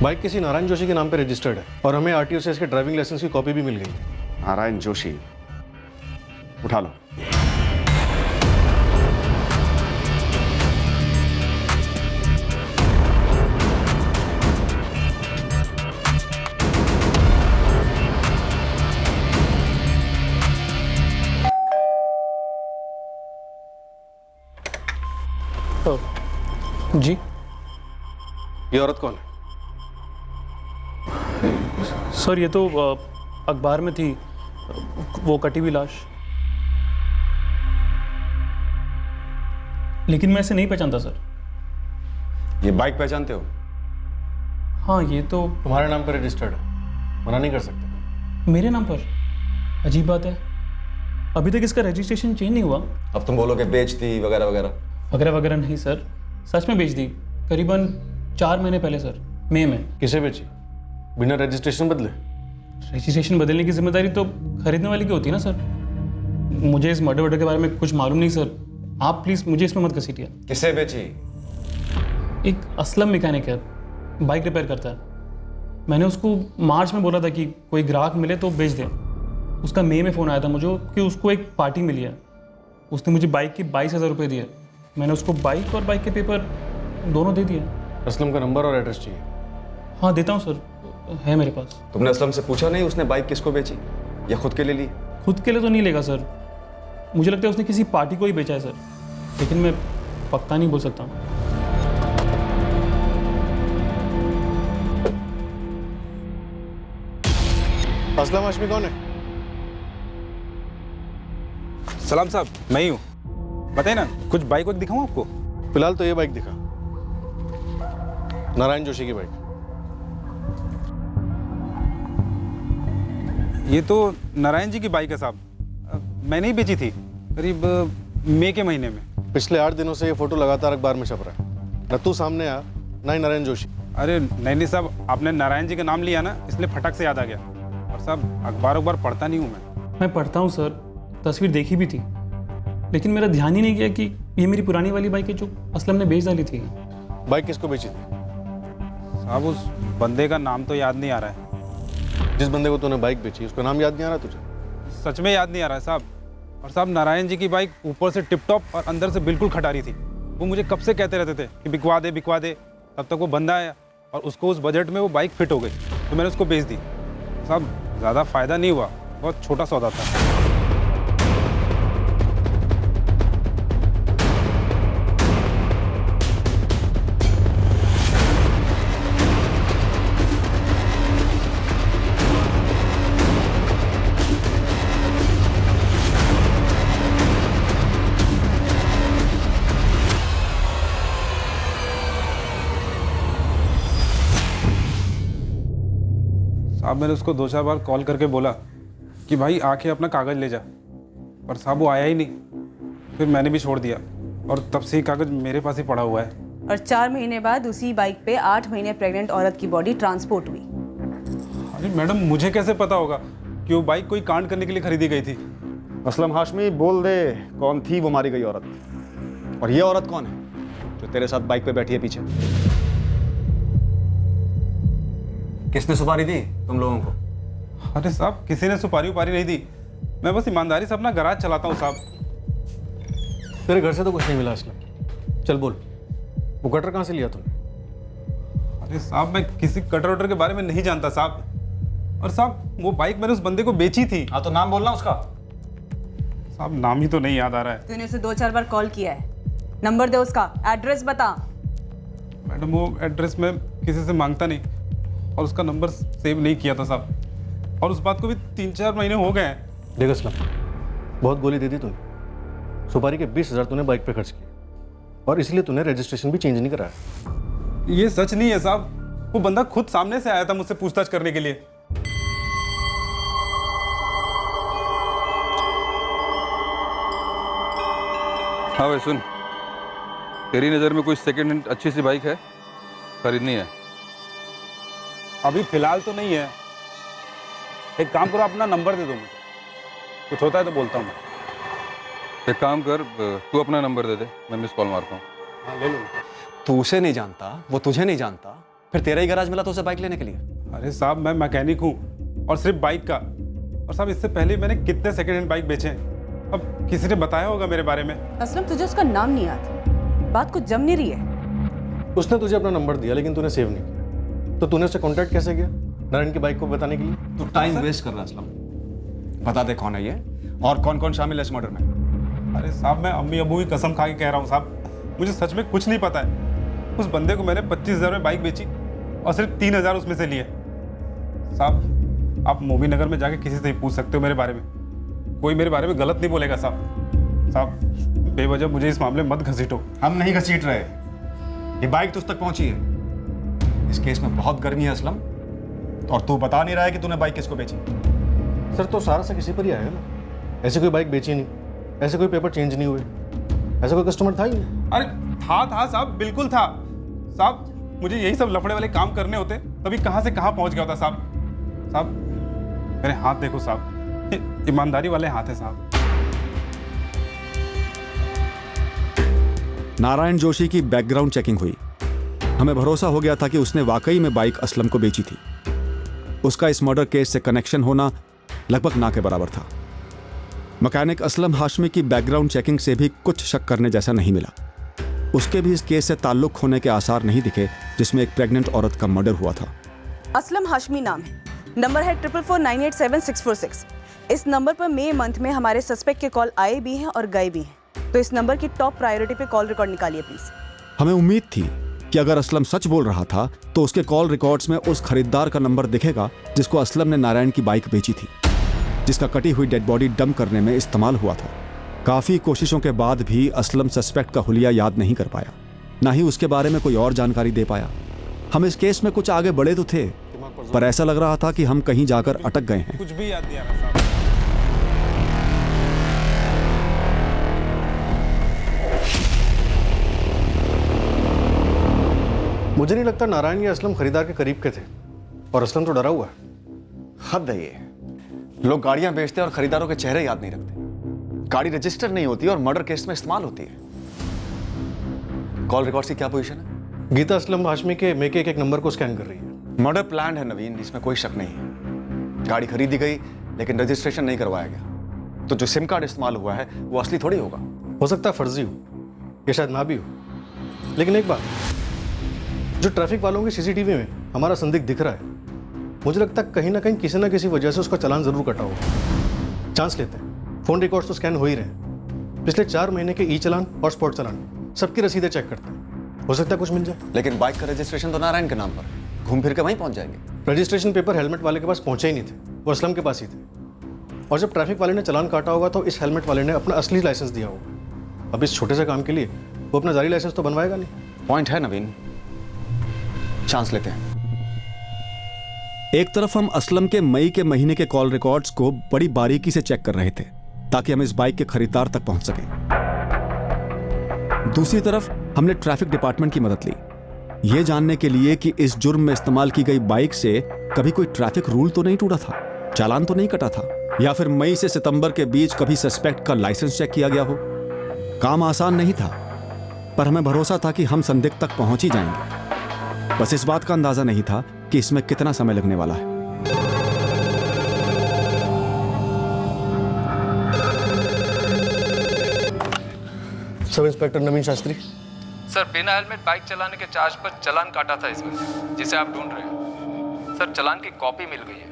Speaker 10: बाइक किसी नारायण जोशी के नाम पे रजिस्टर्ड है और हमें आरटीओ से इसके ड्राइविंग लाइसेंस की कॉपी भी मिल गई।
Speaker 5: नारायण जोशी, उठा लो।
Speaker 10: जी, ये औरत कौन है?
Speaker 1: सर ये तो अखबार में थी, वो कटी हुई लाश। लेकिन मैं इसे नहीं पहचानता सर।
Speaker 5: ये बाइक पहचानते हो?
Speaker 1: हाँ, ये तो
Speaker 10: तुम्हारे नाम पर रजिस्टर्ड है, मना नहीं कर सकते।
Speaker 1: मेरे नाम पर? अजीब बात है, अभी तक इसका रजिस्ट्रेशन चेंज नहीं हुआ।
Speaker 5: अब तुम बोलोगे बेच दी वगैरह वगैरह।
Speaker 1: वगैरह वगैरह नहीं सर, सच में बेच दी, करीबन 4 महीने पहले सर, मई में।
Speaker 10: किसे बेची? बिना रजिस्ट्रेशन बदले?
Speaker 1: रजिस्ट्रेशन बदलने की जिम्मेदारी तो खरीदने वाले की होती है ना सर। मुझे इस मर्डर वर्डर के बारे में कुछ मालूम नहीं सर, आप प्लीज़ मुझे इसमें मत घसीटिए।
Speaker 5: किसे बेची?
Speaker 1: एक असलम मैकेनिक है, बाइक रिपेयर करता है। मैंने उसको मार्च में बोला था कि कोई ग्राहक मिले तो बेच दे। उसका मई में फ़ोन आया था मुझे कि उसको एक पार्टी मिली है। उसने मुझे बाइक के 22,000 रुपये दिए। मैंने उसको बाइक और बाइक के पेपर दोनों दे दिए।
Speaker 10: असलम का नंबर और एड्रेस चाहिए।
Speaker 1: हाँ देता हूँ सर, है मेरे पास।
Speaker 5: तुमने असलम से पूछा नहीं उसने बाइक किसको बेची या खुद के लिए ली?
Speaker 1: खुद के लिए तो नहीं लेगा सर, मुझे लगता है उसने किसी पार्टी को ही बेचा है सर, लेकिन मैं पक्का नहीं बोल सकता।
Speaker 10: असलम हाशमी कौन है?
Speaker 6: सलाम साहब, मैं ही हूँ। बताइए ना, कुछ बाइक वाइक दिखाऊँ आपको?
Speaker 10: फिलहाल तो ये बाइक दिखा, नारायण जोशी की बाइक।
Speaker 6: ये तो नारायण जी की बाइक है साहब। मैंने ही बेची थी करीब मई के महीने में।
Speaker 10: पिछले 8 दिनों से ये फोटो लगातार अखबार में छप रहा है। न तू सामने आ, ना ही नारायण जोशी।
Speaker 6: अरे नहीं साहब, आपने नारायण जी का नाम लिया ना, इसलिए फटक से याद आ गया। और साहब अखबार पढ़ता नहीं हूँ
Speaker 1: मैं पढ़ता हूँ सर, तस्वीर देखी भी थी, लेकिन मेरा ध्यान ही नहीं गया कि ये मेरी पुरानी वाली बाइक है जो असलम ने बेच डाली थी।
Speaker 10: बाइक किसको बेची थी?
Speaker 6: साहब उस बंदे का नाम तो याद नहीं आ रहा है।
Speaker 10: जिस बंदे को तूने बाइक बेची उसका नाम याद नहीं आ रहा तुझे?
Speaker 6: सच में याद नहीं आ रहा है साहब। और साहब नारायण जी की बाइक ऊपर से टिप टॉप और अंदर से बिल्कुल खटारी थी। वो मुझे कब से कहते रहते थे कि बिकवा दे। तब तक वो बंदा आया और उसको उस बजट में वो बाइक फिट हो गई, तो मैंने उसको बेच दी। साहब ज़्यादा फ़ायदा नहीं हुआ, बहुत छोटा सौदा था। साहब मैंने उसको 2-4 बार कॉल करके बोला कि भाई आके अपना कागज़ ले जा, पर साहब वो आया ही नहीं। फिर मैंने भी छोड़ दिया और तब से ही कागज़ मेरे पास ही पड़ा हुआ है।
Speaker 12: और 4 महीने बाद उसी बाइक पे 8 महीने प्रेग्नेंट औरत की बॉडी ट्रांसपोर्ट हुई।
Speaker 6: अरे मैडम, मुझे कैसे पता होगा कि वो बाइक कोई कांड करने के लिए खरीदी गई थी?
Speaker 5: असलम हाशमी, बोल दे कौन थी वो मारी गई औरत, और ये औरत कौन है जो तेरे साथ बाइक पे बैठी है पीछे? किसने सुपारी दी तुम लोगों को?
Speaker 6: अरे साहब किसी ने सुपारी उपारी नहीं दी, मैं बस ईमानदारी से अपना गराज चलाता हूँ साहब।
Speaker 10: तेरे घर से तो कुछ नहीं मिला असलम। चल बोल, वो कटर कहाँ से लिया तूने?
Speaker 6: अरे साहब मैं किसी कटर वटर के बारे में नहीं जानता साहब। और साहब वो बाइक मैंने उस बंदे को बेची थी।
Speaker 5: हाँ तो नाम बोलना उसका।
Speaker 6: साहब नाम ही तो नहीं याद आ रहा है।
Speaker 12: तूने उसे 2-4 बार कॉल किया है, नंबर दे उसका, एड्रेस बता।
Speaker 6: मैडम वो एड्रेस मैं किसी से मांगता नहीं और उसका नंबर सेव नहीं किया था साहब, और उस बात को भी 3-4 महीने हो गए हैं।
Speaker 10: देख असलम, बहुत गोली दे दी तूने। सुपारी के 20,000 तूने बाइक पे खर्च किए और इसलिए तूने रजिस्ट्रेशन भी चेंज नहीं कराया।
Speaker 6: ये सच नहीं है साहब, वो बंदा खुद सामने से आया था मुझसे पूछताछ करने के लिए।
Speaker 11: हाँ भाई सुन, तेरी नज़र में कोई सेकेंड हैंड अच्छी सी बाइक है, खरीदनी है?
Speaker 6: अभी फिलहाल तो नहीं है। एक काम करो, अपना नंबर दे दो मुझे, कुछ होता है तो बोलता हूँ मैं।
Speaker 11: एक काम कर, तू अपना नंबर दे दे, मैं मिस कॉल मारता हूँ।
Speaker 6: हाँ ले लो।
Speaker 5: तू उसे नहीं जानता, वो तुझे नहीं जानता, फिर तेरा ही गैराज मिला तो उसे बाइक लेने के लिए?
Speaker 6: अरे साहब मैं मैकेनिक हूँ और सिर्फ बाइक का। और साहब इससे पहले मैंने कितने सेकेंड हैंड बाइक बेचे हैं, अब किसी ने बताया होगा मेरे बारे में।
Speaker 12: असलम तुझे उसका नाम नहीं याद, बात कुछ जम नहीं रही है।
Speaker 10: उसने तुझे अपना नंबर दिया लेकिन तूने सेव नहीं किया, तो तूने उससे कांटेक्ट कैसे किया नारायण की बाइक को बताने के लिए?
Speaker 5: तू टाइम वेस्ट कर रहा है असलम। बता दे कौन है ये और कौन कौन शामिल है इस मर्डर में?
Speaker 6: अरे साहब मैं अम्मी अबू की कसम खा के कह रहा हूँ साहब, मुझे सच में कुछ नहीं पता है। उस बंदे को मैंने 25,000 में बाइक बेची और सिर्फ 3,000 उसमें से लिए। साहब आप मोबी नगर में जाके किसी से ही पूछ सकते हो मेरे बारे में, कोई मेरे बारे में गलत नहीं बोलेगा साहब। साहब बेवजह मुझे इस मामले में मत घसीटो।
Speaker 5: हम नहीं घसीट रहे, ये बाइक तुझ तक पहुंची है। इस केस में बहुत गर्मी है असलम, और तू बता नहीं रहा है कि तूने बाइक किसको बेची।
Speaker 10: सर तो सारा से किसी पर ही आएगा ना, ऐसे कोई बाइक बेची नहीं, ऐसे कोई पेपर चेंज नहीं हुए, ऐसा कोई कस्टमर था ही नहीं।
Speaker 6: अरे था साहब, बिल्कुल था साहब। मुझे यही सब लफड़े वाले काम करने होते तभी कहाँ से कहाँ पहुँच गया होता साहब। साहब मेरे हाथ देखो साहब, ईमानदारी वाले हाथ है साहब।
Speaker 14: नारायण जोशी की बैकग्राउंड चेकिंग हुई। हमें भरोसा हो गया था कि उसने वाकई में बाइक असलम को बेची थी। उसका इस मर्डर केस से कनेक्शन होना लगभग ना के बराबर था। मैकेनिक असलम हाशमी की बैकग्राउंड चेकिंग से भी कुछ शक करने जैसा नहीं मिला। उसके भी इस केस से ताल्लुक होने के आसार नहीं दिखे जिसमें एक प्रेग्नेंट औरत का मर्डर हुआ था।
Speaker 12: असलम हाशमी नाम है, नंबर है 444987646। इस नंबर पर मई मंथ में हमारे सस्पेक्ट के कॉल आए भी हैं और गए भी हैं, तो इस नंबर की टॉप प्रायोरिटी पे कॉल रिकॉर्ड निकालिए प्लीज।
Speaker 14: हमें उम्मीद थी कि अगर असलम सच बोल रहा था तो उसके कॉल रिकॉर्ड्स में उस खरीदार का नंबर दिखेगा जिसको असलम ने नारायण की बाइक बेची थी, जिसका कटी हुई डेड बॉडी डंप करने में इस्तेमाल हुआ था। काफी कोशिशों के बाद भी असलम सस्पेक्ट का हुलिया याद नहीं कर पाया, ना ही उसके बारे में कोई और जानकारी दे पाया। हम इस केस में कुछ आगे बढ़े तो थे, पर ऐसा लग रहा था कि हम कहीं जाकर अटक गए हैं।
Speaker 6: कुछ भी याद नहीं आ रहा साहब।
Speaker 10: मुझे नहीं लगता नारायण या असलम खरीदार के करीब के थे, और असलम तो डरा हुआ है।
Speaker 5: हद है ये। लोग गाड़ियां बेचते हैं और खरीदारों के चेहरे याद नहीं रखते। गाड़ी रजिस्टर नहीं होती और मर्डर केस में इस्तेमाल होती है। कॉल रिकॉर्ड्स की क्या पोजीशन है?
Speaker 10: गीता असलम हाशमी के मेके एक नंबर को स्कैन कर रही है।
Speaker 5: मर्डर प्लान है नवीन, इसमें कोई शक नहीं है। गाड़ी खरीदी गई लेकिन रजिस्ट्रेशन नहीं करवाया गया, तो जो सिम कार्ड इस्तेमाल हुआ है वो असली थोड़ी होगा।
Speaker 10: हो सकता है फर्जी हो, या शायद ना भी हो। लेकिन एक बात, जो ट्रैफिक वालों की सीसीटीवी में हमारा संदिग्ध दिख रहा है, मुझे लगता है कहीं ना कहीं किसी ना किसी वजह से उसका चालान जरूर कटा होगा। चांस लेते हैं, फोन रिकॉर्ड्स तो स्कैन हो ही रहे हैं। पिछले 4 महीने के ई चालान और स्पॉट चालान सबकी रसीदें चेक करते हैं, हो सकता है कुछ मिल जाए।
Speaker 5: लेकिन बाइक का रजिस्ट्रेशन तो नारायण के नाम पर, घूम फिर के वहीं पहुंच जाएंगे।
Speaker 10: रजिस्ट्रेशन पेपर हेलमेट वाले के पास पहुंचे ही नहीं थे, वो असलम के पास ही थे। और जब ट्रैफिक वाले ने चालान काटा होगा तो इस हेलमेट वाले ने अपना असली लाइसेंस दिया होगा। अब इस छोटे से काम के लिए वो अपना जारी लाइसेंस तो बनवाएगा नहीं।
Speaker 5: पॉइंट है नवीन, चांस लेते हैं।
Speaker 14: एक तरफ हम असलम के मई के महीने के कॉल रिकॉर्ड्स को बड़ी बारीकी से चेक कर रहे थे ताकि हम इस बाइक के खरीदार तक पहुंच सकें। दूसरी तरफ हमने ट्रैफिक डिपार्टमेंट की मदद ली, यह जानने के लिए कि इस जुर्म में इस्तेमाल की गई बाइक से कभी कोई ट्रैफिक रूल तो नहीं टूटा था, चालान तो नहीं कटा था, या फिर मई से सितंबर के बीच कभी सस्पेक्ट का लाइसेंस चेक किया गया हो। काम आसान नहीं था, पर हमें भरोसा था कि हम संदिग्ध तक पहुंच ही जाएंगे। बस इस बात का अंदाजा नहीं था कि इसमें कितना समय लगने वाला है।
Speaker 10: सब इंस्पेक्टर नवीन शास्त्री।
Speaker 11: सर, बिना हेलमेट बाइक चलाने के चार्ज पर चालान काटा था इसमें, जिसे आप ढूंढ रहे हैं। सर, चालान की कॉपी मिल गई है।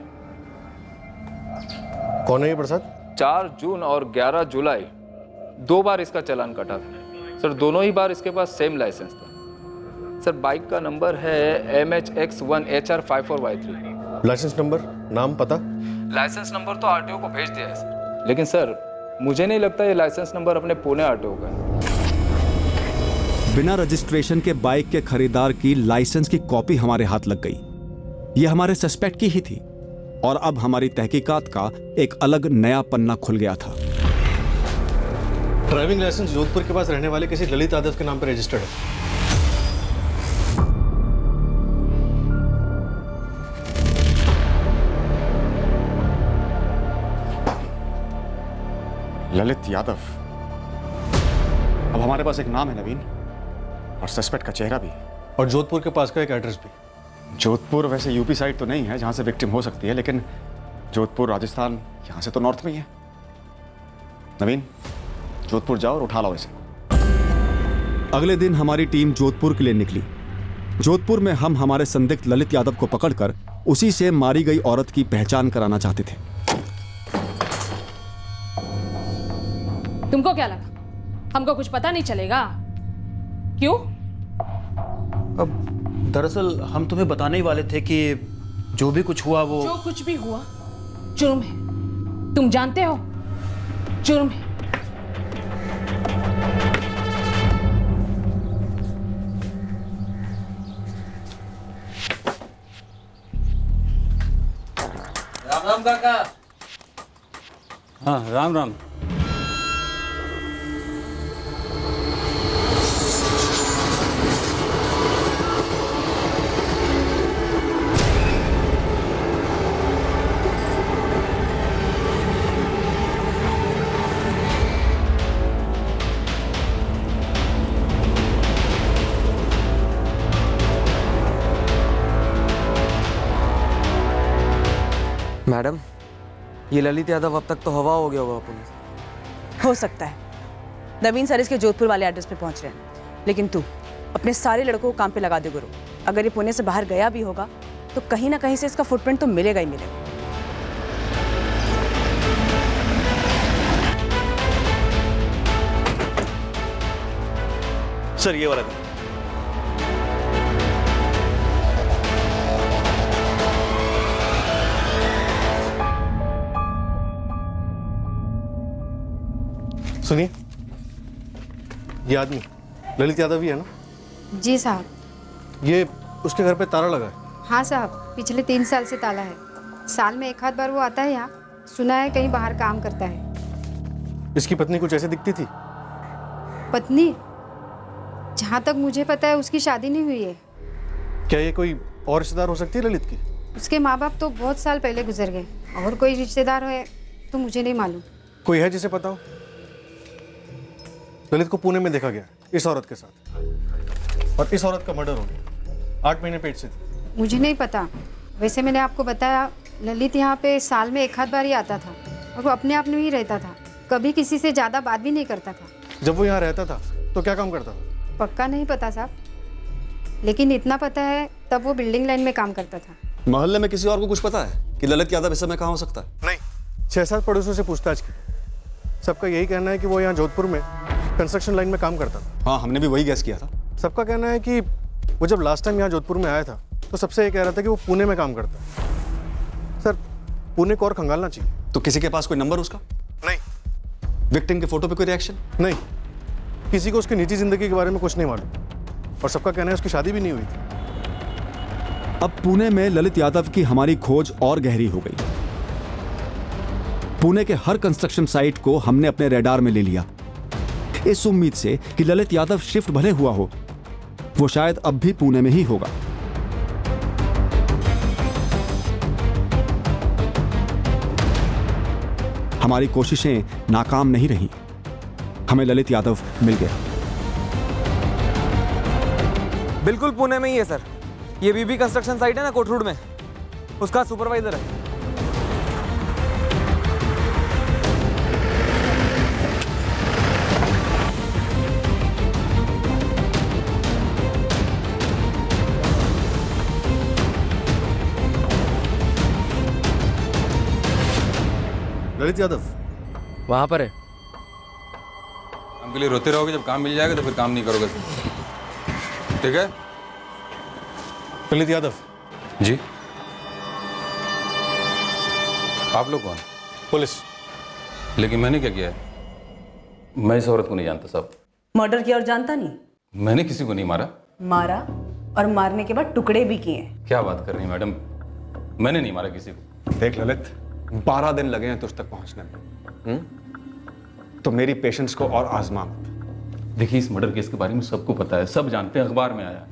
Speaker 10: कौन है ये प्रसाद?
Speaker 11: 4 जून और 11 जुलाई 2 बार इसका चालान कटा था। सर, दोनों ही बार इसके पास सेम लाइसेंस था। सर, बाइक का नंबर है MHX1HR54Y3।
Speaker 10: लाइसेंस नंबर, नाम, पता?
Speaker 11: लाइसेंस नंबर तो आरटीओ को भेज दिया है सर, लेकिन सर मुझे नहीं लगता ये लाइसेंस नंबर अपने पुणे आरटीओ का है।
Speaker 14: बिना रजिस्ट्रेशन के बाइक के खरीदार की लाइसेंस की कॉपी हमारे हाथ लग गई। यह हमारे सस्पेक्ट की ही थी, और अब हमारी तहकीकात का एक अलग नया पन्ना खुल गया था।
Speaker 10: ड्राइविंग लाइसेंस जोधपुर के पास रहने वाले किसी ललित यादव के नाम पर रजिस्टर्ड है।
Speaker 5: ललित यादव। अब हमारे पास एक नाम है नवीन, और सस्पेक्ट का चेहरा भी,
Speaker 10: और जोधपुर के पास का एक एड्रेस भी।
Speaker 5: जोधपुर वैसे यूपी साइड तो नहीं है जहां से विक्टिम हो सकती है, लेकिन जोधपुर राजस्थान यहां से तो नॉर्थ में ही है। नवीन, जोधपुर जाओ और उठा लाओ इसे।
Speaker 14: अगले दिन हमारी टीम जोधपुर के लिए निकली। जोधपुर में हम हमारे संदिग्ध ललित यादव को पकड़कर उसी से मारी गई औरत की पहचान कराना चाहते थे।
Speaker 13: तुमको क्या लगा हमको कुछ पता नहीं चलेगा? क्यों?
Speaker 7: अब दरअसल हम तुम्हें बताने ही वाले थे कि जो भी कुछ हुआ वो
Speaker 13: जो कुछ भी हुआ जुर्म है, तुम जानते हो, जुर्म है।
Speaker 16: राम राम काका।
Speaker 23: हाँ, राम राम।
Speaker 20: मैडम, ये ललित यादव अब तक तो हवा हो गया होगा पुलिस।
Speaker 12: हो सकता है। नवीन सर इसके जोधपुर वाले एड्रेस पे पहुंच रहे हैं, लेकिन तू अपने सारे लड़कों को काम पे लगा दे गुरु। अगर ये पुणे से बाहर गया भी होगा तो कहीं ना कहीं से इसका फुटप्रिंट तो मिलेगा ही मिलेगा।
Speaker 10: सर, ये वाला था। सुनिए, ये आदमी ललित यादव ही है ना?
Speaker 3: जी साहब।
Speaker 10: ये उसके घर पे ताला लगा है।
Speaker 3: हाँ साहब, पिछले 3 साल से ताला है। साल में 1 आध बार वो आता है यहाँ। सुना है कहीं बाहर काम करता है।
Speaker 10: इसकी पत्नी कुछ ऐसे दिखती थी?
Speaker 3: पत्नी? जहाँ तक मुझे पता है उसकी शादी नहीं हुई है।
Speaker 10: क्या ये कोई और रिश्तेदार हो सकती है ललित की?
Speaker 3: उसके माँ बाप तो बहुत साल पहले गुजर गए। और कोई रिश्तेदार है तो मुझे नहीं मालूम।
Speaker 10: कोई है जिसे पता हो? ललित को पुणे में देखा गया इस औरत के साथ, और इस औरत का मर्डर हो गया। 8 महीने पेट से थी।
Speaker 3: मुझे नहीं पता। वैसे मैंने आपको बताया, ललित यहाँ पे साल में 1 आध बार ही आता था और वो अपने आप में ही रहता था। कभी किसी से ज़्यादा बात भी नहीं करता था।
Speaker 10: जब वो यहाँ रहता था तो क्या काम करता था?
Speaker 3: पक्का नहीं पता साहब, लेकिन इतना पता है तब वो बिल्डिंग लाइन में काम करता था।
Speaker 5: मोहल्ले में किसी और को कुछ पता है कि ललित यादव इस समय कहाँ हो सकता है?
Speaker 10: नहीं, 6-7 पड़ोसियों से पूछताछ की। सबका यही कहना है कि वो यहाँ जोधपुर में कंस्ट्रक्शन लाइन में काम करता था।
Speaker 5: हाँ, हमने भी वही गैस किया था।
Speaker 10: सबका कहना है कि वो जब लास्ट टाइम यहाँ जोधपुर में आया था तो सबसे ये कह रहा था कि वो पुणे में काम करता है। सर, पुणे को और खंगालना चाहिए।
Speaker 5: तो किसी के पास कोई नंबर उसका?
Speaker 10: नहीं।
Speaker 5: विक्टिम के फोटो पे कोई रिएक्शन?
Speaker 10: नहीं, किसी को उसकी निजी जिंदगी के बारे में कुछ नहीं मालूम। और सबका कहना है उसकी शादी भी नहीं हुई थी।
Speaker 14: अब पुणे में ललित यादव की हमारी खोज और गहरी हो गई। पुणे के हर कंस्ट्रक्शन साइट को हमने अपने रडार में ले लिया, इस उम्मीद से कि ललित यादव शिफ्ट भले हुआ हो, वो शायद अब भी पुणे में ही होगा। हमारी कोशिशें नाकाम नहीं रहीं। हमें ललित यादव मिल गया।
Speaker 20: बिल्कुल पुणे में ही है सर। ये बीबी कंस्ट्रक्शन साइट है ना कोठरूड में, उसका सुपरवाइजर है।
Speaker 10: ललित यादव
Speaker 20: वहां पर है।
Speaker 8: काम के लिए रोते रहोगे, जब काम मिल जाएगा तो फिर काम नहीं करोगे। ठीक है?
Speaker 10: ललित यादव
Speaker 8: जी। आप लोग कौन?
Speaker 10: पुलिस।
Speaker 8: लेकिन मैंने क्या किया है? मैं इस औरत को नहीं जानता साहब।
Speaker 12: मर्डर किया और जानता नहीं?
Speaker 8: मैंने किसी को नहीं मारा।
Speaker 12: मारा, और मारने के बाद टुकड़े भी किए।
Speaker 8: क्या बात कर रही हैं मैडम? मैंने नहीं मारा किसी को।
Speaker 5: देख ललित, 12 दिन लगे हैं तुझ तक पहुंचने में। तो मेरी पेशेंस को और आजमा मत।
Speaker 8: देखिए, इस मर्डर केस के बारे में सबको पता है, सब जानते हैं, अखबार में आया।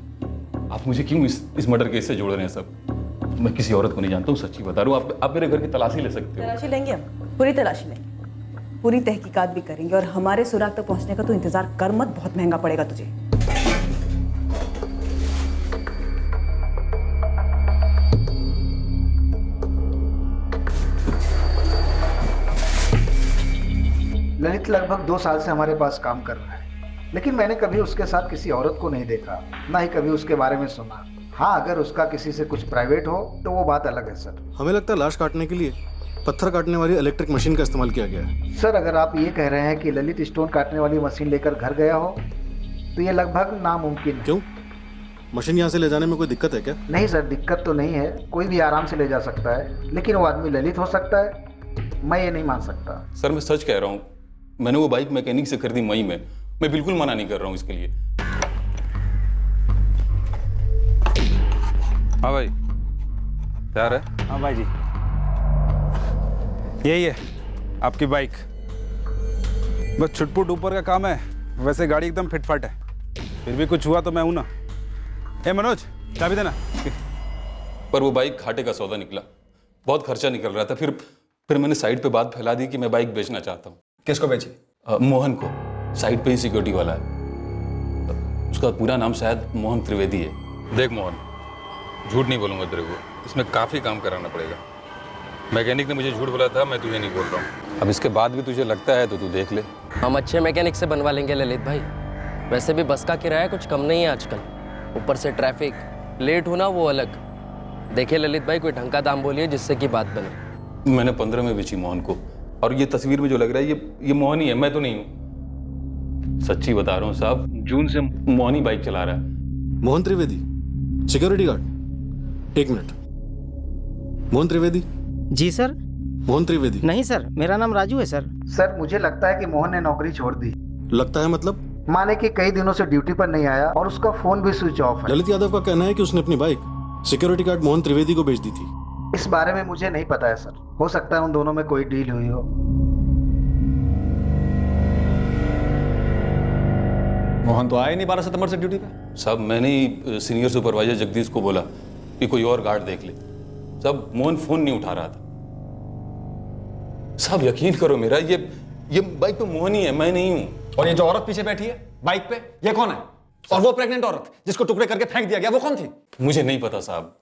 Speaker 8: आप मुझे क्यों इस मर्डर केस से जोड़ रहे हैं सब? मैं किसी औरत को नहीं जानता हूँ, सच्ची बता रहा हूँ। आप मेरे घर की तलाशी ले सकते हो।
Speaker 12: तलाशी लेंगे हम, पूरी तलाशी लेंगे, पूरी तहकीकात भी करेंगे, और हमारे सुराग तक पहुंचने का तो इंतजार कर मत, बहुत महंगा पड़ेगा तुझे।
Speaker 23: ललित लगभग 2 साल से हमारे पास काम कर रहा है, लेकिन मैंने कभी उसके साथ किसी औरत को नहीं देखा, ना ही कभी उसके बारे में सुना। हाँ, अगर उसका किसी से कुछ प्राइवेट हो तो वो बात अलग है सर।
Speaker 10: हमें लगता है लाश काटने के लिए पत्थर काटने वाली इलेक्ट्रिक मशीन का इस्तेमाल किया गया है।
Speaker 23: सर, अगर आप ये कह रहे हैं कि ललित स्टोन काटने वाली मशीन लेकर घर गया हो तो ये लगभग नामुमकिन है।
Speaker 10: क्यों? मशीन यहाँ से ले जाने में कोई दिक्कत है क्या?
Speaker 23: नहीं सर, दिक्कत तो नहीं है, कोई भी आराम से ले जा सकता है, लेकिन वो आदमी ललित हो सकता है, मैं ये नहीं मान सकता।
Speaker 8: सर, मैं सच कह रहा हूँ, मैंने वो बाइक मैकेनिक से खरीदी मई में। मैं बिल्कुल मना नहीं कर रहा हूँ इसके लिए। हाँ भाई, तैयार है?
Speaker 6: हाँ भाई जी, यही है आपकी बाइक। बस छुटपुट ऊपर का काम है, वैसे गाड़ी एकदम फिटफाट है। फिर भी कुछ हुआ तो मैं हूं ना। ए मनोज, चाबी देना।
Speaker 8: पर वो बाइक घाटे का सौदा निकला, बहुत खर्चा निकल रहा था। फिर मैंने साइड पे बात फैला दी कि मैं बाइक बेचना चाहता हूँ।
Speaker 5: किसको बेची?
Speaker 8: मोहन को। साइड पे ही सिक्योरिटी वाला है, उसका पूरा नाम शायद मोहन त्रिवेदी है। देख मोहन, झूठ नहीं बोलूँगा तेरे को, इसमें काफ़ी काम कराना पड़ेगा। मैकेनिक ने मुझे झूठ बोला था, मैं तुझे नहीं बोल रहा हूँ। अब इसके बाद भी तुझे लगता है तो तू देख ले।
Speaker 24: हम अच्छे मैकेनिक से बनवा लेंगे ललित भाई। वैसे भी बस का किराया कुछ कम नहीं है आजकल, ऊपर से ट्रैफिक, लेट होना वो अलग। देखिए ललित भाई, कोई ढंग का दाम बोलिए जिससे कि बात बने।
Speaker 8: मैंने 15 में बेची मोहन को, और ये तस्वीर में जो लग रहा है ये मोहन ही है, मैं तो नहीं हूँ। सच्ची बता रहा हूँ साहब, जून से मोहन ही बाइक चला रहा है।
Speaker 10: Mohan Trivedi, security guard. 1 minute. Mohan Trivedi?
Speaker 25: जी सर।
Speaker 10: मोहन त्रिवेदी?
Speaker 2: नहीं सर, मेरा नाम राजू है सर।
Speaker 23: सर मुझे लगता है कि मोहन ने नौकरी छोड़ दी।
Speaker 10: लगता है मतलब?
Speaker 23: माने कि कई दिनों से ड्यूटी पर नहीं आया और उसका फोन भी स्विच ऑफ है।
Speaker 10: ललित यादव का कहना है कि उसने अपनी bike security guard Mohan Trivedi को बेच दी थी।
Speaker 23: इस बारे में मुझे नहीं पता है सर, हो सकता है उन दोनों में कोई डील हुई हो।
Speaker 5: मोहन तो आया ही नहीं 12 सितंबर से ड्यूटी पे।
Speaker 8: साहब मैंने ही सीनियर सुपरवाइजर जगदीश को बोला कि कोई और गार्ड देख ले। साहब मोहन फोन नहीं उठा रहा था। साहब यकीन करो मेरा, ये बाइक तो मोहन ही है, मैं नहीं हूं।
Speaker 5: और ये जो औरत पीछे बैठी है बाइक पे, ये कौन है? और वो प्रेग्नेंट औरत जिसको टुकड़े करके फेंक दिया गया, वो कौन थी?
Speaker 8: मुझे नहीं पता साहब,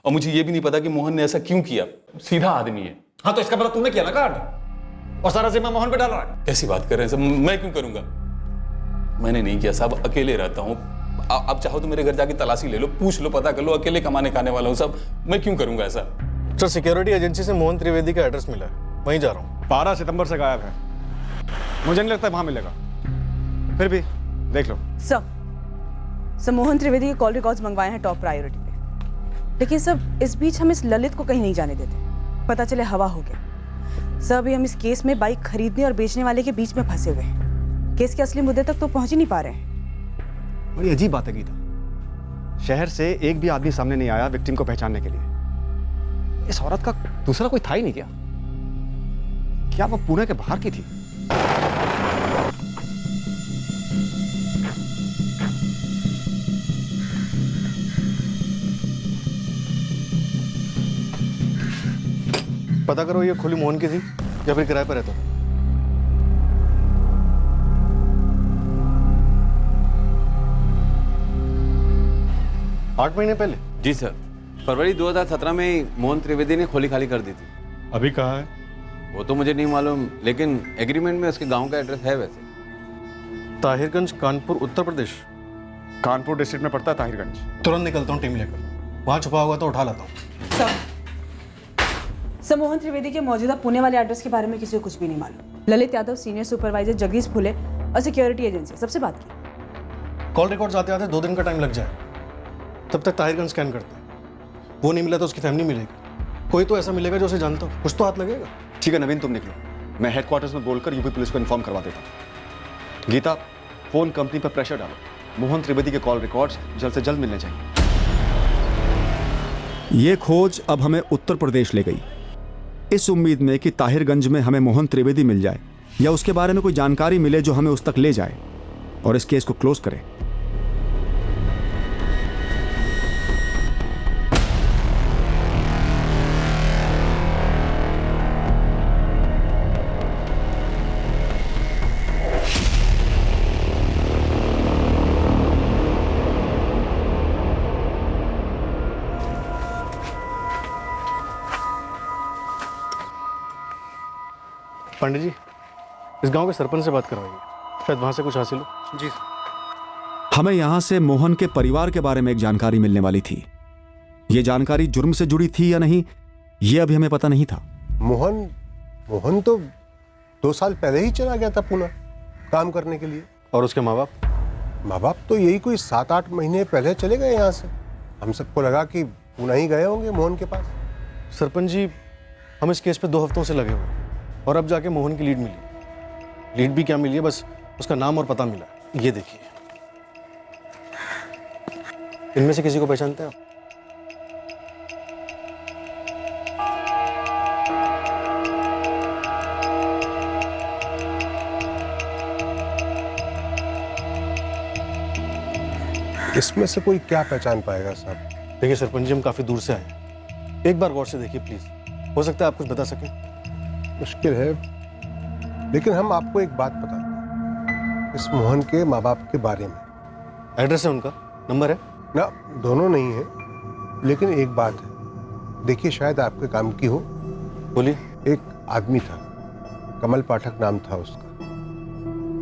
Speaker 8: और मुझे ये भी नहीं पता कि मोहन ने ऐसा क्यों किया। सीधा आदमी है।
Speaker 5: हाँ तो इसका पता तुमने किया ना कार्ड, और सारा जिम्मा मोहन पे डाल रहा है।
Speaker 8: कैसी बात कर रहे हैं साहब, मैं क्यों करूंगा? मैंने नहीं किया साहब, अकेले रहता हूँ। आप चाहो तो मेरे घर जाके तलाशी ले लो, पूछ लो, पता कर लो, अकेले कमाने खाने वाला हूँ साहब, मैं क्यों करूंगा ऐसा?
Speaker 10: सर सिक्योरिटी एजेंसी से मोहन त्रिवेदी का एड्रेस मिला है, वहीं जा रहा हूँ।
Speaker 5: 12 सितंबर से गायब है, मुझे नहीं लगता वहां मिलेगा। फिर भी देख लो।
Speaker 12: सर मोहन त्रिवेदी के कॉल रिकॉर्ड्स मंगवाए हैं टॉप प्रायोरिटी पे। लेकिन सब इस बीच हम इस ललित को कहीं नहीं जाने देते, पता चले हवा हो गया। सर अभी हम इस केस में बाइक खरीदने और बेचने वाले के बीच में फंसे हुए हैं। केस के असली मुद्दे तक तो पहुंच ही नहीं पा रहे हैं।
Speaker 5: बड़ी अजीब बात है गीता, शहर से एक भी आदमी सामने नहीं आया विक्टिम को पहचानने के लिए। इस औरत का दूसरा कोई था ही नहीं क्या? क्या वो पुणे के बाहर की थी?
Speaker 10: पता करो ये खुली मोहन की थी या फिर किराए पर रहता था। 8 महीने पहले?
Speaker 15: जी सर, फरवरी 2017 में ही मोहन त्रिवेदी ने खोली खाली कर दी थी।
Speaker 10: अभी कहाँ है?
Speaker 15: वो तो मुझे नहीं मालूम, लेकिन एग्रीमेंट में उसके गांव का एड्रेस है वैसे।
Speaker 10: ताहिरगंज, कानपुर, उत्तर प्रदेश।
Speaker 5: कानपुर डिस्ट्रिक्ट में पड़ता है ताहिरगंज।
Speaker 10: तुरंत निकलता हूँ टीम लेकर, वहाँ छुपा होगा तो उठा लाता हूँ।
Speaker 12: सर मोहन त्रिवेदी के मौजूदा पुणे वाले एड्रेस के बारे में किसी को कुछ भी नहीं मालूम। ललित यादव, सीनियर सुपरवाइजर जगदीश फुले और सिक्योरिटी एजेंसी सबसे बात की।
Speaker 10: कॉल रिकॉर्ड्स आते आते 2 दिन का टाइम लग जाए, तब तक ताहिरगंज स्कैन करते हैं। वो नहीं मिला तो उसकी फैमिली मिलेगी, कोई तो ऐसा मिलेगा जो उसे जानता हो, कुछ तो हाथ लगेगा।
Speaker 5: ठीक है नवीन, तुम निकलो, मैं हेडक्वार्टर्स में बोलकर यूपी पुलिस को इन्फॉर्म करवा देता हूँ। गीता, फोन कंपनी पर प्रेशर डालो, मोहन त्रिवेदी के कॉल रिकॉर्ड्स जल्द से जल्द मिलने चाहिए।
Speaker 14: ये खोज अब हमें उत्तर प्रदेश ले गई, इस उम्मीद में कि ताहिरगंज में हमें मोहन त्रिवेदी मिल जाए या उसके बारे में कोई जानकारी मिले जो हमें उस तक ले जाए और इस केस को क्लोज करे।
Speaker 10: पंडित जी, इस गांव के सरपंच से बात करवाइए, शायद वहां से कुछ हासिल हो।
Speaker 5: जी।
Speaker 14: हमें यहां से मोहन के परिवार के बारे में एक जानकारी मिलने वाली थी। यह जानकारी जुर्म से जुड़ी थी या नहीं, यह अभी हमें पता नहीं था।
Speaker 17: मोहन तो 2 साल पहले ही चला गया था पुणे काम करने के लिए।
Speaker 10: और उसके माँ बाप?
Speaker 17: माँ बाप तो यही कोई 7-8 महीने पहले चले गए यहाँ से। हम सबको लगा कि पुणे ही गए होंगे मोहन के पास।
Speaker 10: सरपंच जी, हम इस केस पे 2 हफ्तों से लगे हुए हैं और अब जाके मोहन की लीड मिली। लीड भी क्या मिली है, बस उसका नाम और पता मिला। ये देखिए, इनमें से किसी को पहचानते हैं आप?
Speaker 17: इसमें से कोई क्या पहचान पाएगा साहब?
Speaker 10: देखिए सरपंच जी, हम काफी दूर से आए हैं, एक बार गौर से देखिए प्लीज, हो सकता है आप कुछ बता सकें।
Speaker 17: मुश्किल है, लेकिन हम आपको एक बात बताते हैं इस मोहन के माँ बाप के बारे में।
Speaker 10: एड्रेस है उनका, नंबर है?
Speaker 17: ना, दोनों नहीं है, लेकिन एक बात है, देखिए शायद आपके काम की हो।
Speaker 10: बोलिए।
Speaker 17: एक आदमी था, कमल पाठक नाम था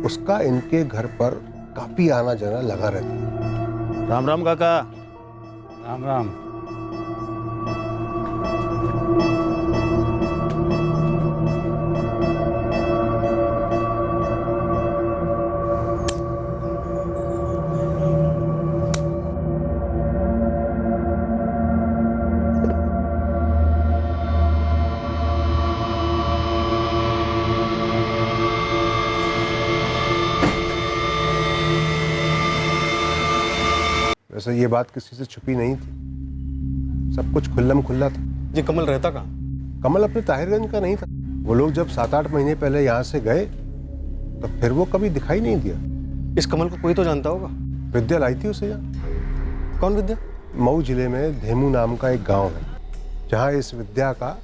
Speaker 17: उसका इनके घर पर काफी आना जाना लगा रहता।
Speaker 19: राम राम काका। राम राम।
Speaker 17: वैसे ये बात किसी से छुपी नहीं थी, सब कुछ खुल्लम खुल्ला था।
Speaker 10: ये कमल रहता कहाँ?
Speaker 17: कमल अपने ताहिरगंज का नहीं था। वो लोग जब 7-8 महीने पहले यहाँ से गए तो फिर वो कभी दिखाई नहीं दिया।
Speaker 10: इस कमल को कोई तो जानता होगा।
Speaker 17: विद्या लाई थी उसे यहाँ।
Speaker 10: कौन विद्या?
Speaker 17: मऊ जिले में धेमू नाम का एक गांव है, जहाँ इस विद्या का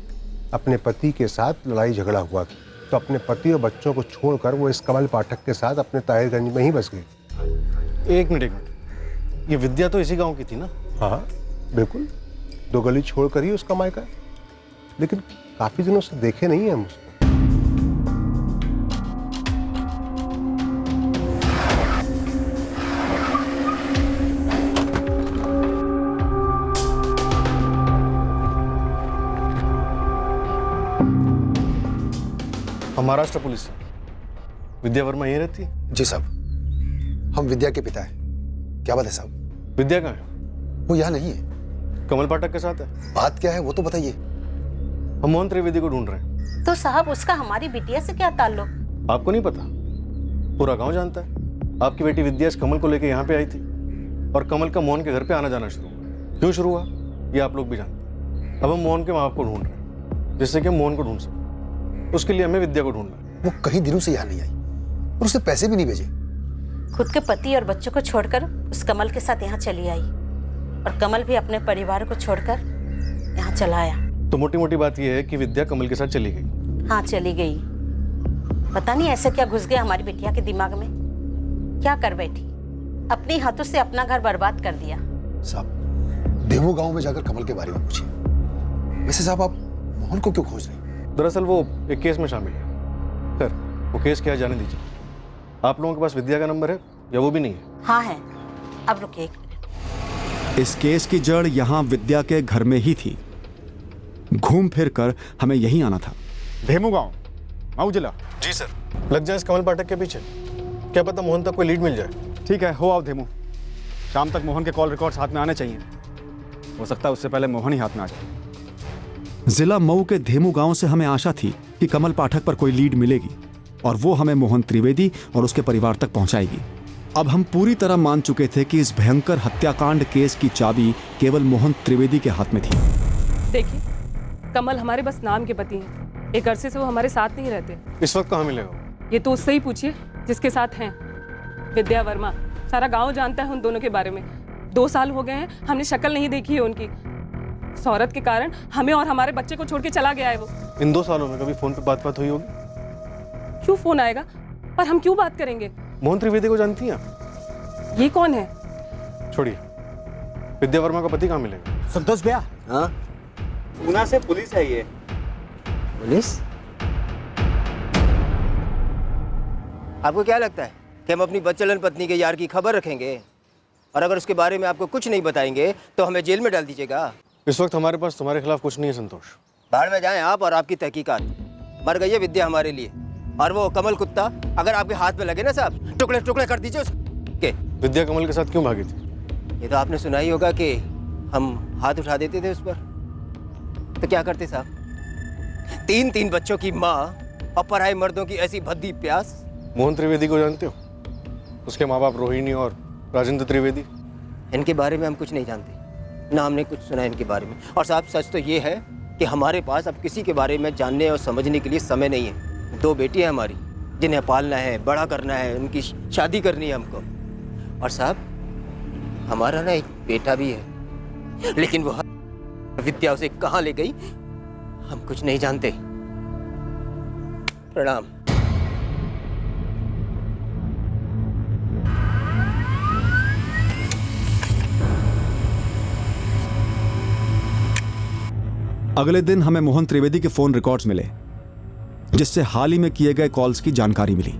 Speaker 17: अपने पति के साथ लड़ाई झगड़ा हुआ था। तो अपने पति और बच्चों को छोड़कर वो इस कमल पाठक के साथ अपने ताहिरगंज में ही बस गई।
Speaker 10: एक मिनट, ये विद्या तो इसी गांव की थी ना?
Speaker 17: हाँ बिल्कुल, 2 गली छोड़कर ही उसका मायका है, लेकिन काफी दिनों से देखे नहीं है हम उसको।
Speaker 10: महाराष्ट्र पुलिस से विद्या वर्मा यहीं रहती है?
Speaker 4: जी साहब, हम विद्या के पिता हैं। क्या बात है साहब?
Speaker 10: विद्या कहाँ है?
Speaker 4: वो यहाँ नहीं है।
Speaker 10: कमल पाठक के साथ है।
Speaker 4: बात क्या है वो तो बताइए।
Speaker 10: हम मोहन त्रिवेदी को ढूंढ रहे हैं।
Speaker 18: तो साहब उसका हमारी बिटिया से क्या ताल्लुक?
Speaker 10: आपको नहीं पता? पूरा गांव जानता है। आपकी बेटी विद्या इस कमल को लेकर यहाँ पे आई थी और कमल का मोहन के घर पे आना जाना शुरू हुआ। क्यों शुरू हुआ ये आप लोग भी जानते हैं। अब हम मोहन के माँ बाप को ढूंढ रहे हैं, जिससे कि हम मोहन को ढूंढ सकें। उसके लिए हमें विद्या को ढूंढना है।
Speaker 4: वो कई दिनों से यहाँ नहीं आई और उसने पैसे भी नहीं भेजे।
Speaker 18: खुद के पति और बच्चों को छोड़कर उस कमल के साथ यहाँ चली आई और कमल भी अपने परिवार को छोड़कर यहाँ चला आया।
Speaker 10: तो मोटी मोटी बात यह है कि विद्या कमल के साथ चली गई।
Speaker 18: हाँ चली गई। पता नहीं ऐसे क्या घुस गया हमारी बिटिया के दिमाग में, क्या कर बैठी, अपने हाथों से अपना घर बर्बाद कर दिया।
Speaker 4: साहब देवो गांव में जाकर कमल के बारे में पूछिए। वैसे साहब आप मोहन को क्यों खोज रहे हैं?
Speaker 10: दरअसल वो एक केस में शामिल है। सर वो केस क्या जाने दीजिए। आप लोगों के पास विद्या का नंबर है या वो भी नहीं है?
Speaker 18: हाँ है। अब रुकिए एक मिनट।
Speaker 14: इस केस की जड़ यहाँ विद्या के घर में ही थी। घूम फिर कर हमें यहीं आना था।
Speaker 5: धेमू गांव, मऊ जिला।
Speaker 10: जी सर। लग जाए इस कमल पाठक के पीछे। क्या पता मोहन तक कोई लीड मिल जाए।
Speaker 5: ठीक है, हो आओ धेमू। शाम तक मोहन के कॉल रिकॉर्ड्स हाथ में आने चाहिए। हो सकता है उससे पहले मोहन ही हाथ में आ जाए।
Speaker 14: जिला मऊ के धेमू गांव से हमें आशा थी कि कमल पाठक पर कोई लीड मिलेगी और वो हमें मोहन त्रिवेदी और उसके परिवार तक पहुंचाएगी। अब हम पूरी तरह मान चुके थे कि इस भयंकर हत्याकांड केस की चाबी केवल मोहन त्रिवेदी के हाथ में थी।
Speaker 12: देखिए, कमल हमारे बस नाम के पति हैं। एक अरसे से वो हमारे साथ नहीं रहते।
Speaker 10: इस वक्त कहाँ मिलेगा?
Speaker 12: ये तो उससे ही पूछिए जिसके साथ हैं। विद्या वर्मा। सारा गाँव जानता है उन दोनों के बारे में। 2 साल हो गए हैं, हमने शक्ल नहीं देखी है उनकी। इस औरत के कारण हमें और हमारे बच्चे को छोड़ के चला गया है वो।
Speaker 10: इन 2 सालों में कभी फोन पे बात हुई होगी?
Speaker 12: क्यों फोन आएगा? पर हम क्यों बात करेंगे?
Speaker 10: मोहन त्रिवेदी को जानती हैं आप?
Speaker 12: ये कौन है?
Speaker 10: छोड़िए, विद्या वर्मा का पति कहाँ मिलेगा?
Speaker 2: संतोष भैया।
Speaker 15: हाँ पूना से पुलिस है ये।
Speaker 2: पुलिस? आपको क्या लगता है कि हम अपनी बच्चलन पत्नी के यार की खबर रखेंगे और अगर उसके बारे में आपको कुछ नहीं बताएंगे तो हमें जेल में डाल दीजिएगा?
Speaker 10: इस वक्त हमारे पास तुम्हारे खिलाफ कुछ नहीं है संतोष।
Speaker 2: बाहर में जाएं आप और आपकी तहकीकात। मर गई है विद्या हमारे लिए, और वो कमल कुत्ता अगर आपके हाथ में लगे ना साहब, टुकड़े टुकड़े कर दीजिए उसके।
Speaker 10: विद्या कमल के साथ क्यों भागी थी?
Speaker 2: ये तो आपने सुना ही होगा कि हम हाथ उठा देते थे उस पर। तो क्या करते साहब? 3 बच्चों की माँ और पराए मर्दों की ऐसी भद्दी प्यास।
Speaker 10: मोहन त्रिवेदी को जानते हो? उसके माँ बाप रोहिणी और राजेंद्र त्रिवेदी।
Speaker 2: इनके बारे में हम कुछ नहीं जानते, ना हमने कुछ सुना इनके बारे में। और साहब सच तो ये है कि हमारे पास अब किसी के बारे में जानने और समझने के लिए समय नहीं है। 2 बेटी हैं हमारी जिन्हें पालना है, बड़ा करना है, उनकी शादी करनी है हमको। और साहब हमारा ना एक बेटा भी है, लेकिन वो विद्या उसे कहाँ ले गई हम कुछ नहीं जानते। प्रणाम।
Speaker 14: अगले दिन हमें मोहन त्रिवेदी के फोन रिकॉर्ड्स मिले, जिससे हाल ही में किए गए कॉल्स की जानकारी मिली।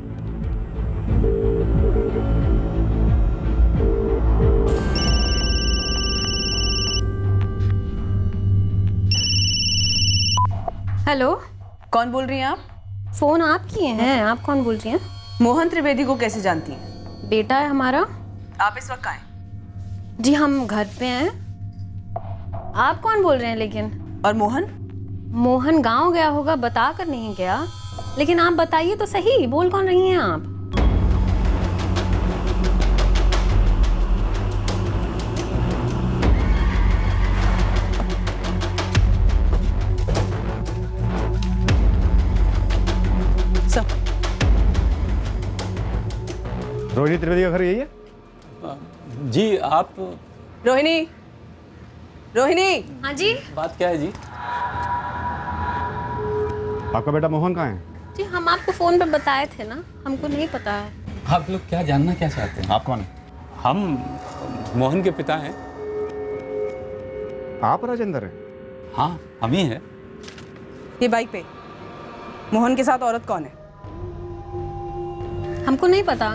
Speaker 12: हेलो, कौन बोल रही हैं आप?
Speaker 21: फोन आप किए हैं, आप कौन बोल रही हैं?
Speaker 12: मोहन त्रिवेदी को कैसे जानती हैं?
Speaker 21: बेटा है हमारा।
Speaker 12: आप इस वक्त कहाँ हैं?
Speaker 21: जी हम घर पे हैं। आप कौन बोल रहे हैं लेकिन?
Speaker 12: और मोहन?
Speaker 21: मोहन गांव गया होगा, बता कर नहीं गया। लेकिन आप बताइए तो सही, बोल कौन रही हैं आप?
Speaker 5: रोहिणी त्रिवेदी का घर यही है?
Speaker 15: जी आप
Speaker 12: रोहिणी, रोहिणी।
Speaker 21: हाँ जी।
Speaker 15: बात क्या है जी?
Speaker 5: आपका बेटा मोहन कहाँ है?
Speaker 21: जी हम आपको फोन पे बताए थे ना, हमको नहीं पता है।
Speaker 15: आप लोग क्या जानना क्या चाहते हैं?
Speaker 5: आप कौन है?
Speaker 15: हम मोहन के पिता हैं।
Speaker 5: आप राजेंद्र हैं?
Speaker 15: हाँ हम ही हैं।
Speaker 12: ये बाइक पे मोहन के साथ औरत कौन है?
Speaker 21: हमको नहीं पता।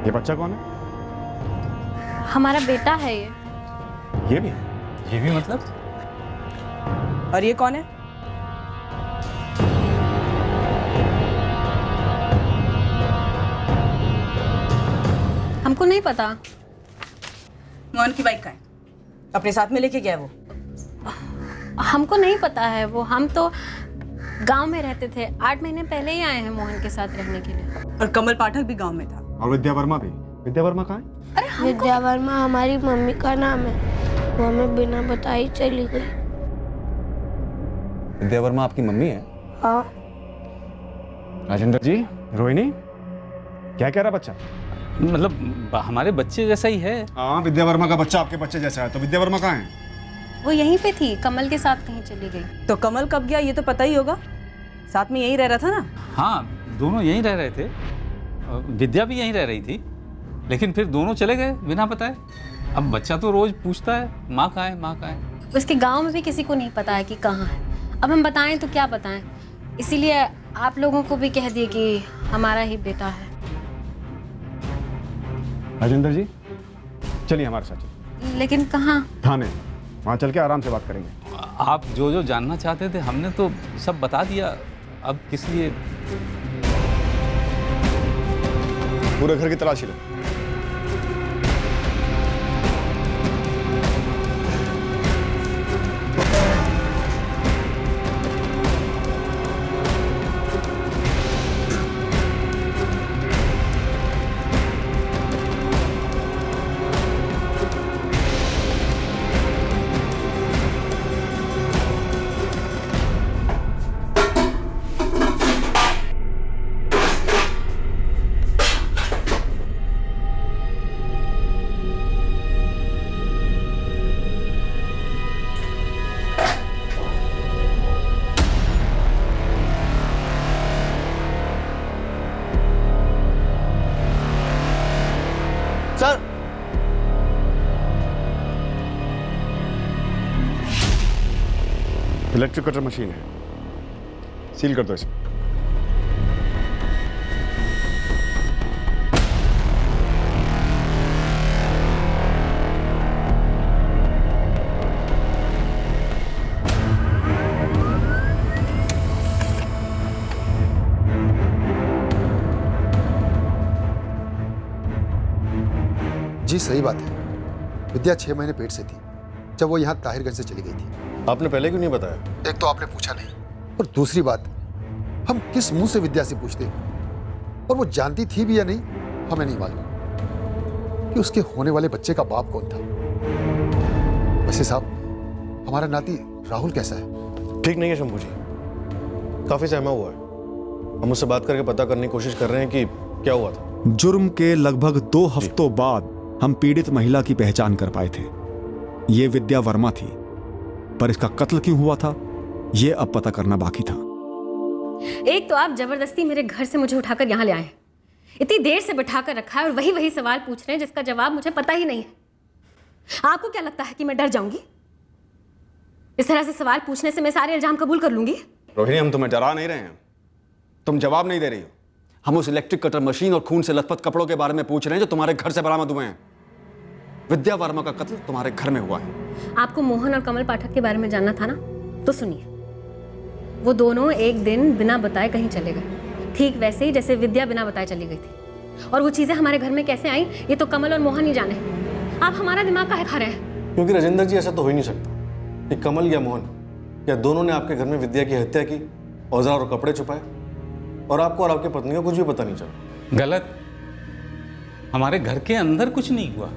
Speaker 5: ये बच्चा कौन है?
Speaker 21: हमारा बेटा है ये।
Speaker 5: ये भी?
Speaker 15: ये भी मतलब?
Speaker 12: और ये कौन है?
Speaker 21: हमको नहीं पता।
Speaker 12: मोहन की बाइक कहाँ है? अपने साथ में लेके गया है वो?
Speaker 21: हमको नहीं पता है वो, हम तो गांव में रहते थे, 8 महीने पहले ही आए हैं मोहन के साथ रहने के लिए।
Speaker 12: और कमल पाठक भी गांव में था।
Speaker 5: और विद्या वर्मा भी? विद्या वर्मा कहाँ है?
Speaker 1: विद्या वर्मा हमारी मम्मी का नाम है, वो हमें बिना बताई चली गई।
Speaker 5: विद्या वर्मा आपकी मम्मी है?
Speaker 1: हाँ।
Speaker 5: राजेंद्र जी, रोहिणी क्या कह रहा बच्चा?
Speaker 15: मतलब हमारे बच्चे जैसा ही है।
Speaker 5: हाँ, विद्या वर्मा का बच्चा आपके बच्चे जैसा है, तो विद्या वर्मा कहाँ है?
Speaker 21: वो यहीं पे थी, कमल के साथ कहीं चली गई।
Speaker 12: तो कमल कब गया ये तो पता ही होगा, साथ में यहीं रह रहा था ना?
Speaker 15: हाँ दोनों यहीं रह रहे थे, विद्या भी यहीं रह रही थी, लेकिन फिर दोनों चले गए बिना बताए। अब बच्चा तो रोज पूछता है माँ कहाँ है, माँ कहाँ है।
Speaker 21: उसके गांव में भी किसी को नहीं पता है कि कहाँ है। अब हम बताएं तो क्या बताएं, इसीलिए आप लोगों को भी कह दिए कि हमारा ही बेटा है।
Speaker 5: राजेंद्र जी चलिए हमारे साथ चलिए।
Speaker 21: लेकिन कहाँ?
Speaker 5: थाने, वहाँ चल के आराम से बात करेंगे।
Speaker 15: आप जो जो जानना चाहते थे हमने तो सब बता दिया, अब किस लिए?
Speaker 5: पूरे घर की तलाशी लो।
Speaker 2: सर,
Speaker 5: इलेक्ट्रिक कटर मशीन है, सील कर दो इसे।
Speaker 4: जी सही बात है, विद्या 6 महीने पेट से थी जब वो यहाँ ताहिरगंज से चली गई थी।
Speaker 10: आपने पहले क्यों नहीं बताया?
Speaker 4: एक तो आपने पूछा नहीं, और दूसरी बात, हम किस मुंह से विद्या से पूछते, और वो जानती थी भी या नहीं हमें नहीं मालूम कि उसके होने वाले बच्चे का बाप कौन था। वैसे साहब, हमारा नाती राहुल कैसा है?
Speaker 10: ठीक नहीं है शंभू जी, काफी सहमा हुआ है। हम उससे बात करके पता करने की कोशिश कर रहे हैं कि क्या हुआ था।
Speaker 14: जुर्म के लगभग 2 हफ्तों बाद हम पीड़ित महिला की पहचान कर पाए थे। ये विद्या वर्मा थी, पर इसका कत्ल क्यों हुआ था ये अब पता करना बाकी था।
Speaker 21: एक तो आप जबरदस्ती मेरे घर से मुझे उठाकर यहाँ ले आए, इतनी देर से बैठाकर रखा है और वही सवाल पूछ रहे हैं जिसका जवाब मुझे पता ही नहीं है। आपको क्या लगता है कि मैं डर जाऊंगी? इस तरह से सवाल पूछने से मैं सारे इल्जाम कबूल कर लूंगी?
Speaker 5: रोहिणी, हम तुम्हें डरा नहीं रहे हैं, तुम जवाब नहीं दे रही हो। हम उस इलेक्ट्रिक कटर मशीन और खून से लथपथ कपड़ों के बारे में पूछ रहे हैं जो तुम्हारे घर से बरामद हुए हैं। विद्या वर्मा का कत्ल तुम्हारे घर में हुआ है।
Speaker 21: आपको मोहन और कमल पाठक के बारे में जानना था ना, तो सुनिए। वो दोनों एक दिन बिना बताए कहीं चले गए, ठीक वैसे ही जैसे विद्या बिना बताए चली गई थी। और वो चीजें हमारे घर में कैसे आई ये तो कमल और मोहन ही जाने। आप हमारा दिमाग काहे खा रहे हैं?
Speaker 10: क्योंकि राजेंद्र जी ऐसा तो हो ही नहीं सकता कि कमल या मोहन या दोनों ने आपके घर में विद्या की हत्या की, औजार और कपड़े छुपाए, और आपको और आपकी पत्नी को कुछ भी पता नहीं चला।
Speaker 15: गलत, हमारे घर के अंदर कुछ नहीं हुआ,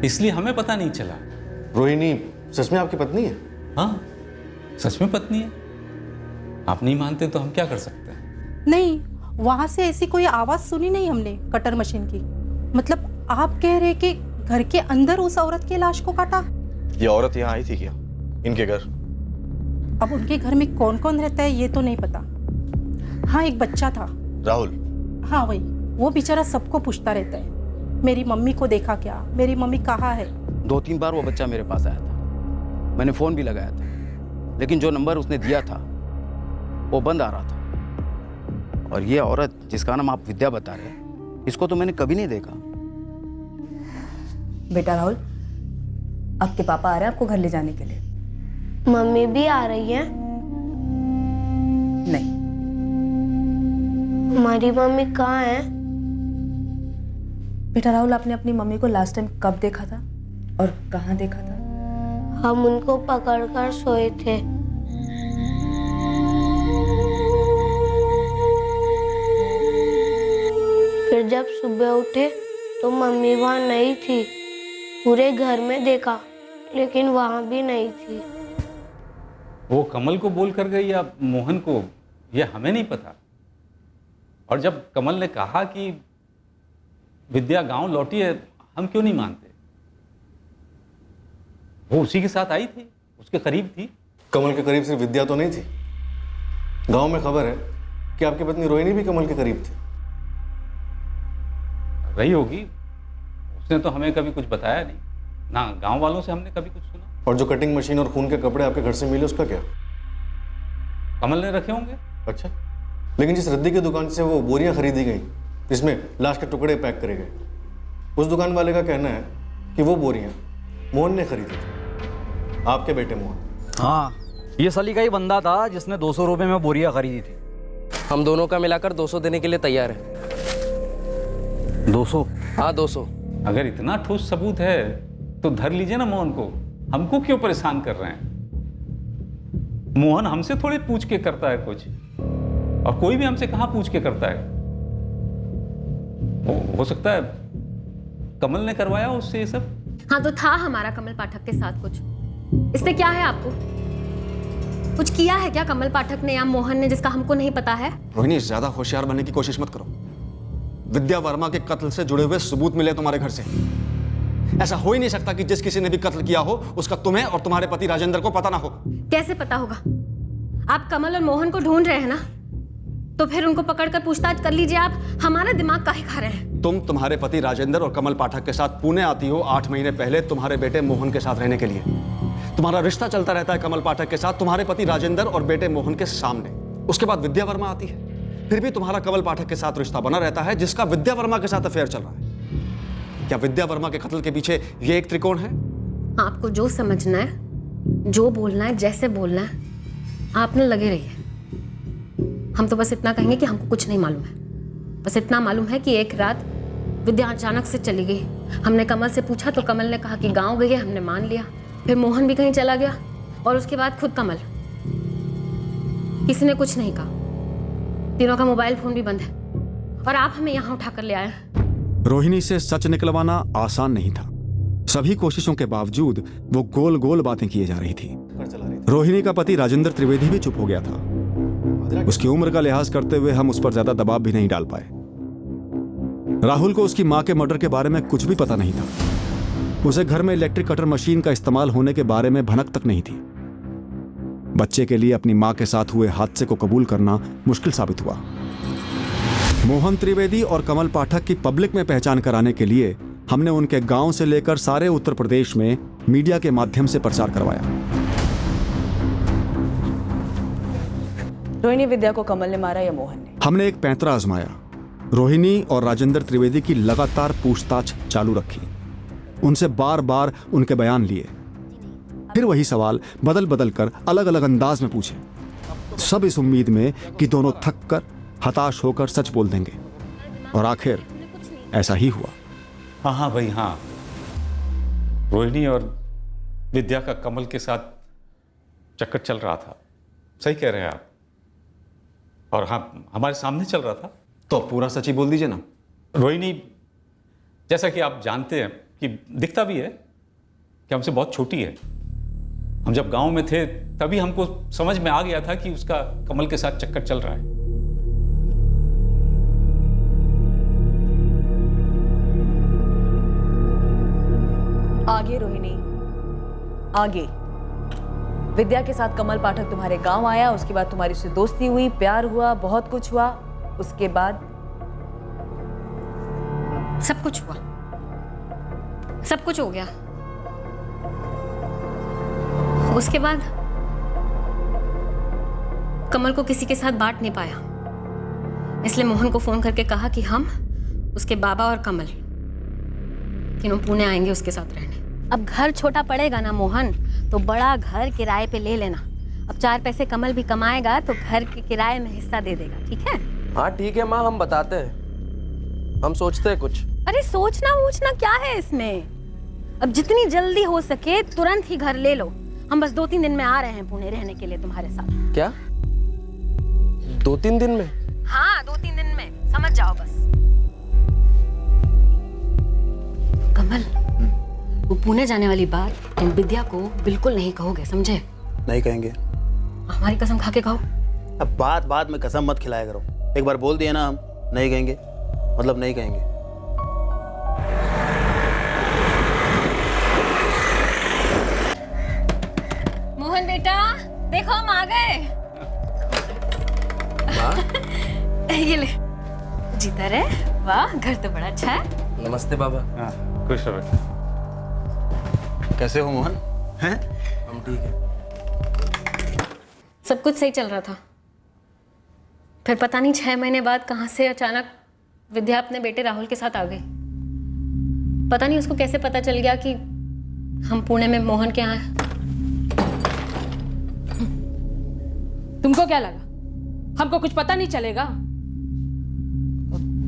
Speaker 15: इसलिए हमें पता नहीं चला।
Speaker 10: रोहिणी सच में आपकी पत्नी है?
Speaker 15: हाँ, सच में पत्नी है। आप नहीं मानते तो हम क्या कर सकते हैं?
Speaker 12: नहीं, वहां से ऐसी कोई आवाज सुनी नहीं हमने कटर मशीन की। मतलब आप कह रहे कि घर के अंदर उस औरत की लाश को काटा?
Speaker 10: ये औरत यहाँ आई थी क्या इनके घर?
Speaker 12: अब उनके घर में कौन कौन रहता है ये तो नहीं पता। हाँ, एक बच्चा था,
Speaker 10: राहुल।
Speaker 12: हाँ वही, वो बेचारा सबको पूछता रहता है, मेरी मम्मी को देखा क्या, मेरी मम्मी कहाँ है।
Speaker 19: 2-3 बार वो बच्चा मेरे पास आया था, मैंने फ़ोन भी लगाया था, लेकिन जो नंबर उसने दिया था वो बंद आ रहा था। और ये औरत जिसका नाम आप विद्या बता रहे हैं, इसको तो मैंने कभी नहीं देखा।
Speaker 12: बेटा राहुल, आपके पापा आ रहे हैं आपको घर ले जाने के लिए।
Speaker 1: मम्मी भी आ रही है?
Speaker 12: नहीं।
Speaker 1: हमारी मम्मी कहाँ है?
Speaker 12: बेटा राहुल, आपने अपनी मम्मी को लास्ट टाइम कब देखा था और कहाँ देखा था?
Speaker 1: हम उनको पकड़कर सोए थे। फिर जब सुबह उठे तो मम्मी वहाँ नहीं थी। पूरे घर में देखा लेकिन वहाँ भी नहीं थी।
Speaker 15: वो कमल को बोल कर गई या मोहन को, ये हमें नहीं पता। और जब कमल ने कहा कि विद्या गांव लौटी है, हम क्यों नहीं मानते? वो उसी के साथ आई थी, उसके करीब थी।
Speaker 10: कमल के करीब सिर्फ विद्या तो नहीं थी, गांव में खबर है कि आपकी पत्नी रोहिणी भी कमल के करीब थी।
Speaker 15: रही होगी, उसने तो हमें कभी कुछ बताया नहीं, ना गांव वालों से हमने कभी कुछ सुना।
Speaker 10: और जो कटिंग मशीन और खून के कपड़े आपके घर से मिले उसका क्या?
Speaker 15: कमल ने रखे होंगे।
Speaker 10: अच्छा, लेकिन जिस रद्दी की दुकान से वो बोरियां खरीदी गई जिसमें लाश के टुकड़े पैक करे गए, उस दुकान वाले का कहना है कि वो बोरियां मोहन ने खरीदी थी, आपके बेटे मोहन।
Speaker 19: हाँ, ये सली का ही बंदा था जिसने 200 रुपये में बोरियां खरीदी थी।
Speaker 24: हम दोनों का मिलाकर 200 देने के लिए तैयार है।
Speaker 19: 200?
Speaker 24: हाँ 200।
Speaker 15: अगर इतना ठोस सबूत है तो धर लीजिए ना मोहन को, हमको क्यों परेशान कर रहे हैं? मोहन हमसे थोड़ी पूछ के करता है कुछ, और कोई भी हमसे कहां पूछ के करता है। हो सकता है कमल ने करवाया उससे ये सब।
Speaker 21: हाँ, तो था हमारा कमल पाठक के साथ कुछ, इससे क्या है आपको? कुछ किया है क्या कमल पाठक ने या मोहन ने जिसका हमको नहीं पता है?
Speaker 14: रोहिणी, ज्यादा होशियार बनने की कोशिश मत करो। विद्या वर्मा के कत्ल से जुड़े हुए सबूत मिले तुम्हारे घर से। ऐसा हो ही नहीं सकता कि जिस किसी ने भी कत्ल किया हो उसका तुम्हें और तुम्हारे पति राजेंद्र को पता ना हो।
Speaker 21: कैसे पता होगा? आप कमल और मोहन को ढूंढ रहे हैं ना, तो फिर उनको पकड़कर पूछताछ कर लीजिए। आप हमारा दिमाग काहे खा रहे हैं?
Speaker 14: तुम तुम्हारे पति राजेंद्र और कमल पाठक के साथ पुणे आती हो 8 महीने पहले तुम्हारे बेटे मोहन के साथ रहने के लिए। तुम्हारा रिश्ता चलता रहता है कमल पाठक के साथ तुम्हारे पति राजेंद्र और बेटे मोहन के सामने। उसके बाद विद्या वर्मा आती है, फिर भी तुम्हारा कमल पाठक के साथ रिश्ता बना रहता है जिसका विद्या वर्मा के साथ अफेयर चल रहा है। क्या विद्या वर्मा के कत्ल के पीछे ये एक त्रिकोण है?
Speaker 21: आपको जो समझना है, जो बोलना है, जैसे बोलना है, आप न लगे रहिए। हम तो बस इतना कहेंगे कि हमको कुछ नहीं मालूम है। बस इतना मालूम है कि एक रात विद्या अचानक से चली गई। हमने कमल से पूछा तो कमल ने कहा कि गांव गई है, हमने मान लिया। फिर मोहन भी कहीं चला गया और उसके बाद खुद कमल। किसी ने कुछ नहीं कहा। तीनों का मोबाइल फोन भी बंद है और आप हमें यहाँ उठाकर ले आए।
Speaker 14: रोहिणी से सच निकलवाना आसान नहीं था। सभी कोशिशों के बावजूद वो गोल गोल बातें किए जा रही थी। रोहिणी का पति राजेंद्र त्रिवेदी भी चुप हो गया था। उसकी उम्र का लिहाज करते हुए हम उस पर ज्यादा दबाव भी नहीं डाल पाए। राहुल को उसकी मां के मर्डर के बारे में कुछ भी पता नहीं था। उसे घर में इलेक्ट्रिक कटर मशीन का इस्तेमाल होने के बारे में भनक तक नहीं थी। बच्चे के लिए अपनी मां के साथ हुए हादसे को कबूल करना मुश्किल साबित हुआ। मोहन त्रिवेदी और कमल पाठक की पब्लिक में पहचान कराने के लिए हमने उनके गांव से लेकर सारे उत्तर प्रदेश में मीडिया के माध्यम से प्रचार करवाया।
Speaker 12: रोहिणी विद्या को कमल ने मारा या मोहन ने?
Speaker 14: हमने एक पैंतरा आजमाया। रोहिणी और राजेंद्र त्रिवेदी की लगातार पूछताछ चालू रखी। उनसे बार बार उनके बयान लिए, फिर वही सवाल बदल बदल कर अलग अलग अंदाज में पूछे, सब इस उम्मीद में कि दोनों थक कर हताश होकर सच बोल देंगे। और आखिर ऐसा ही हुआ।
Speaker 15: हाँ हाँ भाई हाँ, रोहिणी और विद्या का कमल के साथ चक्कर चल रहा था। सही कह रहे हैं आप। और हाँ, हमारे सामने चल रहा था।
Speaker 14: तो पूरा सच ही बोल दीजिए ना।
Speaker 15: रोहिणी, जैसा कि आप जानते हैं कि दिखता भी है कि हमसे बहुत छोटी है, हम जब गांव में थे तभी हमको समझ में आ गया था कि उसका कमल के साथ चक्कर चल रहा है।
Speaker 12: आगे रोहिणी, आगे। विद्या के साथ कमल पाठक तुम्हारे गांव आया, उसके बाद तुम्हारी उससे दोस्ती हुई, प्यार हुआ, बहुत कुछ हुआ। उसके बाद
Speaker 21: सब कुछ हुआ, सब कुछ हो गया। उसके बाद कमल को किसी के साथ बांट नहीं पाया, इसलिए मोहन को फोन करके कहा कि हम, उसके बाबा और कमल तीनों पुणे आएंगे उसके साथ रहने। अब घर छोटा पड़ेगा ना मोहन, तो बड़ा घर किराए पे ले लेना। अब 4 पैसे कमल भी कमाएगा तो घर के किराए में हिस्सा दे देगा, ठीक है?
Speaker 24: हाँ ठीक है माँ, हम बताते हैं, हम सोचते हैं कुछ।
Speaker 21: अरे सोचना वोचना क्या है इसमें? अब जितनी जल्दी हो सके तुरंत ही घर ले लो। हम बस 2-3 दिन में आ रहे हैं पुणे रहने के लिए तुम्हारे साथ।
Speaker 24: क्या 2-3 दिन में?
Speaker 21: हाँ 2-3 दिन में, समझ जाओ बस। कमल, वो पुणे जाने वाली बात इन विद्या को बिल्कुल नहीं कहोगे, समझे?
Speaker 7: नहीं कहेंगे।
Speaker 21: हमारी कसम खा के कहो।
Speaker 7: अब बात में कसम मत खिलाया करो। एक बार बोल दिया ना हम नहीं कहेंगे, मतलब नहीं कहेंगे।
Speaker 21: मोहन बेटा देखो हम आ गए। ये ले, जीता रहे। वाह, घर तो बड़ा अच्छा है।
Speaker 24: नमस्ते बाबा।
Speaker 15: हाँ, खुश रहो बेटा।
Speaker 7: कैसे हो मोहन? हैं?
Speaker 24: हम ठीक है।
Speaker 21: सब कुछ सही चल रहा था, फिर पता नहीं 6 महीने बाद कहां से अचानक विद्या अपने बेटे राहुल के साथ आ गई। पता नहीं उसको कैसे पता चल गया कि हम पुणे में मोहन के यहाँ हैं।
Speaker 13: तुमको क्या लगा हमको कुछ पता नहीं चलेगा?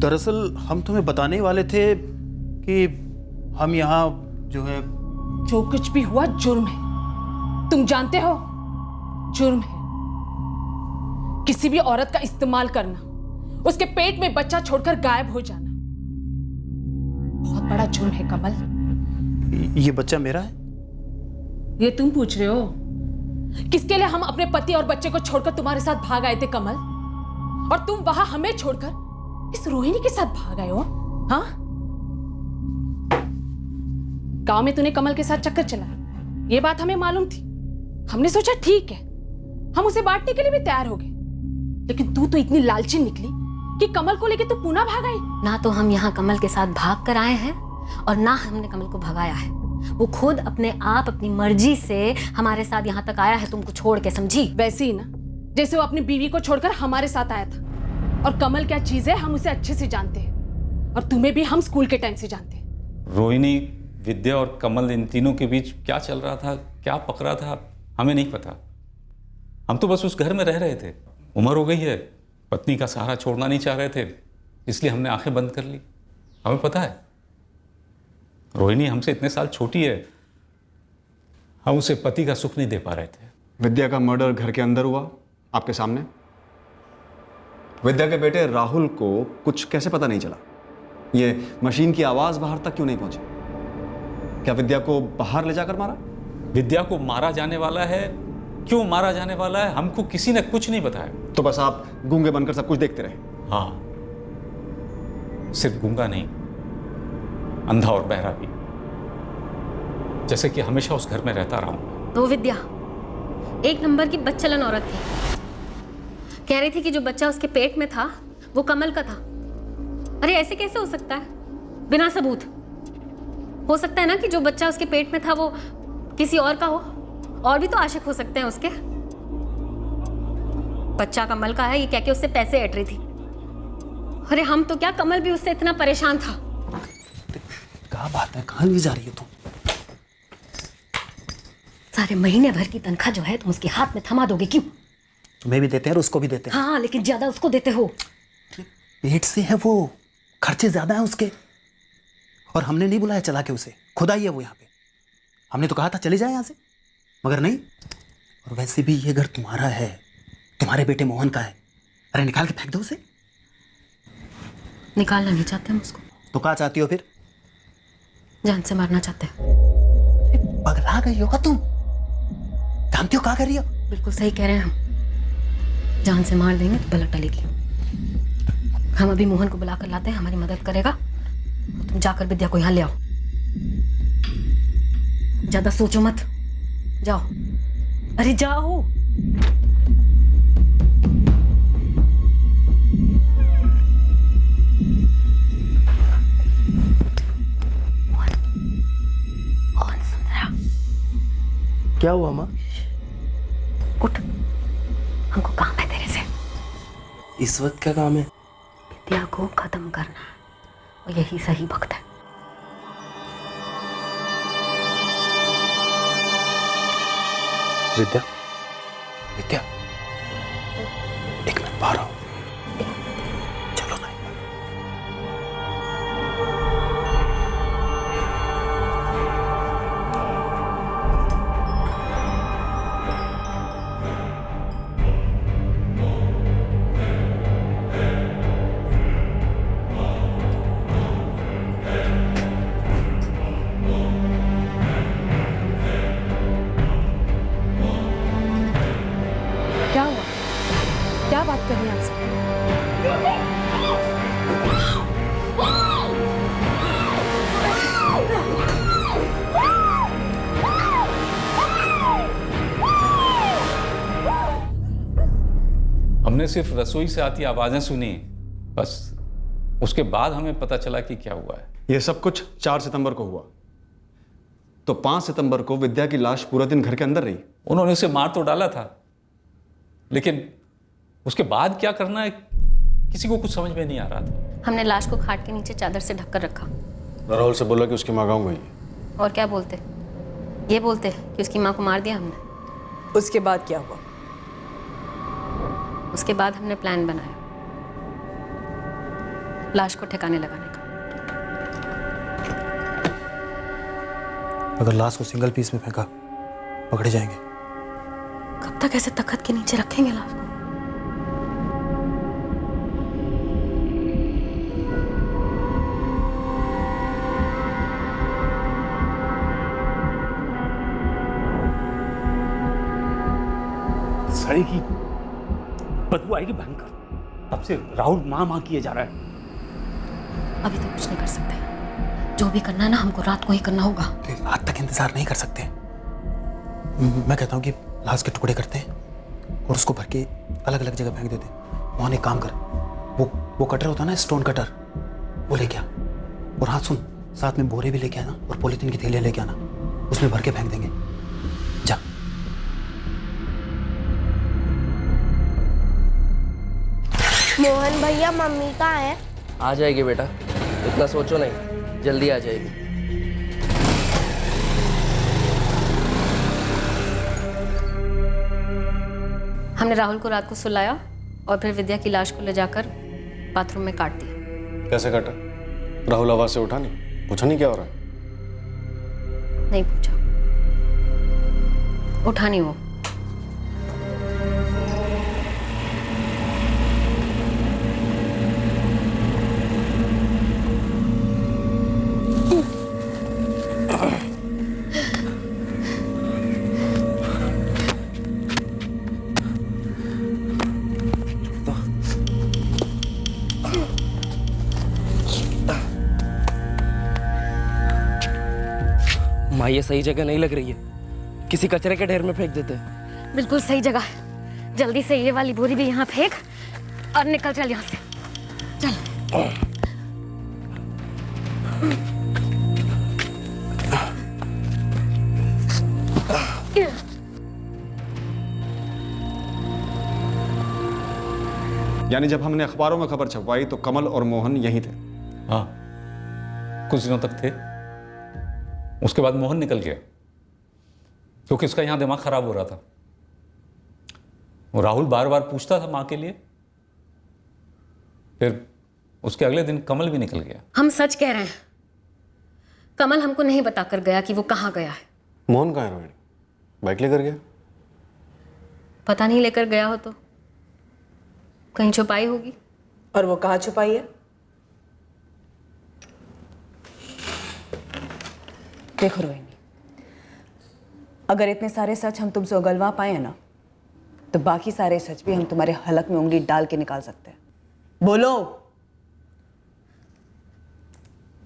Speaker 7: दरअसल हम तुम्हें बताने वाले थे कि हम यहाँ जो है,
Speaker 13: जो कुछ भी हुआ जुर्म है, तुम जानते हो जुर्म है। किसी भी औरत का इस्तेमाल करना, उसके पेट में बच्चा छोड़कर गायब हो जाना बहुत बड़ा जुर्म है कमल।
Speaker 7: ये बच्चा मेरा है?
Speaker 13: ये तुम पूछ रहे हो? किसके लिए हम अपने पति और बच्चे को छोड़कर तुम्हारे साथ भाग आए थे कमल, और तुम वहां हमें छोड़कर इस रोहिणी के साथ भाग आए हो? हाँ, गांव में तूने कमल के साथ चक्कर चलाया, ये बात हमें मालूम थी। हमने सोचा ठीक है, हम उसे बांटने के लिए भी तैयार हो गए, लेकिन तू तो इतनी लालची निकली कि कमल को लेके तू पुणे भाग आई।
Speaker 21: ना तो हम यहाँ कमल के साथ भाग कर आए हैं और ना हमने कमल को भगाया है। वो खुद अपने आप अपनी मर्जी से हमारे साथ यहाँ तक आया है तुमको छोड़ के, समझी?
Speaker 13: वैसे ही ना जैसे वो अपनी बीवी को छोड़कर हमारे साथ आया था। और कमल क्या चीज है हम उसे अच्छे से जानते हैं, और तुम्हें भी हम स्कूल के टाइम से जानते हैं।
Speaker 15: रोहिणी, विद्या और कमल, इन तीनों के बीच क्या चल रहा था, क्या पकड़ा था, हमें नहीं पता। हम तो बस उस घर में रह रहे थे। उम्र हो गई है, पत्नी का सहारा छोड़ना नहीं चाह रहे थे, इसलिए हमने आंखें बंद कर ली। हमें पता है रोहिणी हमसे इतने साल छोटी है, हम उसे पति का सुख नहीं दे पा रहे थे।
Speaker 14: विद्या का मर्डर घर के अंदर हुआ आपके सामने। विद्या के बेटे राहुल को कुछ कैसे पता नहीं चला? ये मशीन की आवाज बाहर तक क्यों नहीं पहुंची? क्या विद्या को बाहर ले जाकर मारा?
Speaker 15: विद्या को मारा जाने वाला है, क्यों मारा जाने वाला है, हमको किसी ने कुछ नहीं बताया।
Speaker 14: तो बस आप गूंगे बनकर सब कुछ देखते रहे?
Speaker 15: हाँ, सिर्फ गूंगा नहीं, अंधा और बहरा भी, जैसे कि हमेशा उस घर में रहता रहा हूं।
Speaker 21: तो विद्या 1 नंबर की बदचलन औरत थी। कह रही थी कि जो बच्चा उसके पेट में था वो कमल का था। अरे ऐसे कैसे हो सकता है बिना सबूत? हो सकता है ना कि जो बच्चा उसके पेट में था वो किसी और का हो, और भी तो आशिक हो सकते हैं उसके। बच्चा कमल का है ये कह के उससे पैसे ऐट रही थी। अरे हम तो क्या, कमल भी उससे इतना परेशान था।
Speaker 7: क्या बात है, कहाँ ले जा रही है तुम?
Speaker 21: सारे महीने भर की तनख्वाह जो है तुम उसके हाथ में थमा दोगे क्यों?
Speaker 7: तुम्हें भी देते हैं और उसको भी देते हैं।
Speaker 21: हाँ, लेकिन ज्यादा उसको देते हो।
Speaker 7: पेट से है वो, खर्चे ज्यादा हैं उसके, और हमने नहीं बुलाया चला के उसे, खुद आई है वो यहाँ पे। हमने तो कहा था चले जाए यहाँ से, मगर नहीं। और वैसे भी ये घर तुम्हारा है, तुम्हारे बेटे मोहन का है। अरे निकाल के फेंक दो उसे।
Speaker 21: निकालना नहीं चाहते हम उसको।
Speaker 7: तो क्या चाहती हो फिर?
Speaker 21: जान से मारना चाहते हैं।
Speaker 7: पगला गई होगा तुम। जानती हो क्या कर रही हो?
Speaker 21: बिल्कुल सही कह रहे हैं हम। जान से मार देंगे तो गलत टलेगी। हम अभी मोहन को बुलाकर लाते हैं, हमारी मदद करेगा। तुम जाकर विद्या को यहाँ ले आओ। ज्यादा सोचो मत, जाओ। अरे जाओ।
Speaker 20: क्या हुआ माँ?
Speaker 21: उठ, हमको काम है तेरे से।
Speaker 20: इस वक्त क्या काम है?
Speaker 21: विद्या को खत्म करना है और यही सही वक्त है।
Speaker 7: विद्या, विद्या, एक मिनट बाहर आओ। चलो ना।
Speaker 13: क्या हुआ? क्या बात करनी है आपसे?
Speaker 15: हमने सिर्फ रसोई से आती आवाजें सुनी, बस उसके बाद हमें पता चला कि क्या हुआ है।
Speaker 14: यह सब कुछ 4 सितंबर को हुआ, तो 5 सितंबर को विद्या की लाश पूरा दिन घर के अंदर रही।
Speaker 15: उन्होंने उसे मार तो डाला था, लेकिन उसके बाद क्या करना है किसी को कुछ समझ में नहीं आ रहा था।
Speaker 21: हमने लाश को खाट के नीचे चादर से ढककर रखा।
Speaker 14: राहुल से बोला कि उसकी माँ गाँव गई।
Speaker 21: और क्या बोलते? ये बोलते कि उसकी माँ को मार दिया हमने।
Speaker 12: उसके बाद क्या हुआ?
Speaker 21: उसके बाद हमने प्लान बनाया लाश को ठिकाने लगाने का।
Speaker 7: अगर लाश को सिंगल पीस में फेंका पकड़े जाएंगे।
Speaker 21: कब तक ऐसे तख्त के नीचे रखेंगे लाश को?
Speaker 9: सड़ी की बदबू आएगी भयंकर। तब से राहुल माँ माँ किए जा रहा है।
Speaker 21: अभी तो कुछ नहीं कर सकते। जो भी करना है ना, हमको रात को ही करना होगा।
Speaker 7: रात तक इंतजार नहीं कर सकते। मैं कहता हूँ कि लाश के टुकड़े करते हैं और उसको भर के अलग अलग जगह फेंक देते हैं। वहाँ एक काम कर, वो कटर होता है ना, स्टोन कटर, वो लेके आ। और हाँ सुन, साथ में बोरे भी लेके आना और पॉलीथीन की थैलियाँ लेके आना, उसमें भर के फेंक देंगे। जा।
Speaker 1: मोहन भैया, मम्मी कहाँ है?
Speaker 24: आ जाएगी बेटा, इतना सोचो नहीं, जल्दी आ जाएगी।
Speaker 21: हमने राहुल को रात को सुलाया और फिर विद्या की लाश को ले जाकर बाथरूम में काट दिया।
Speaker 10: कैसे काटा? राहुल आवाज से उठा नहीं? पूछा नहीं क्या हो रहा है?
Speaker 21: नहीं पूछा, उठा नहीं वो।
Speaker 24: माँ, ये सही जगह नहीं लग रही है, किसी कचरे के ढेर में फेंक देते हैं।
Speaker 21: बिल्कुल सही जगह है। जल्दी से ये वाली बोरी भी यहाँ फेंक और निकल चल यहाँ से। चल।
Speaker 14: यानी जब हमने अखबारों में खबर छपवाई तो कमल और मोहन यहीं थे।
Speaker 15: हाँ, कुछ दिनों तक थे। उसके बाद मोहन निकल गया क्योंकि उसका यहाँ दिमाग खराब हो रहा था। वो राहुल बार बार पूछता था माँ के लिए। फिर उसके अगले दिन कमल भी निकल गया।
Speaker 21: हम सच कह रहे हैं, कमल हमको नहीं बताकर गया कि वो कहाँ गया है।
Speaker 10: मोहन कहाँ है रोहिणी? बाइक लेकर गया?
Speaker 21: पता नहीं, लेकर गया हो तो कहीं छुपाई होगी।
Speaker 12: और वो कहाँ छुपाई है? देखो रोहिणी, अगर इतने सारे सच हम तुमसे उगलवा पाए ना, तो बाकी सारे सच भी हम तुम्हारे हलक में उंगली डाल के निकाल सकते हैं। बोलो।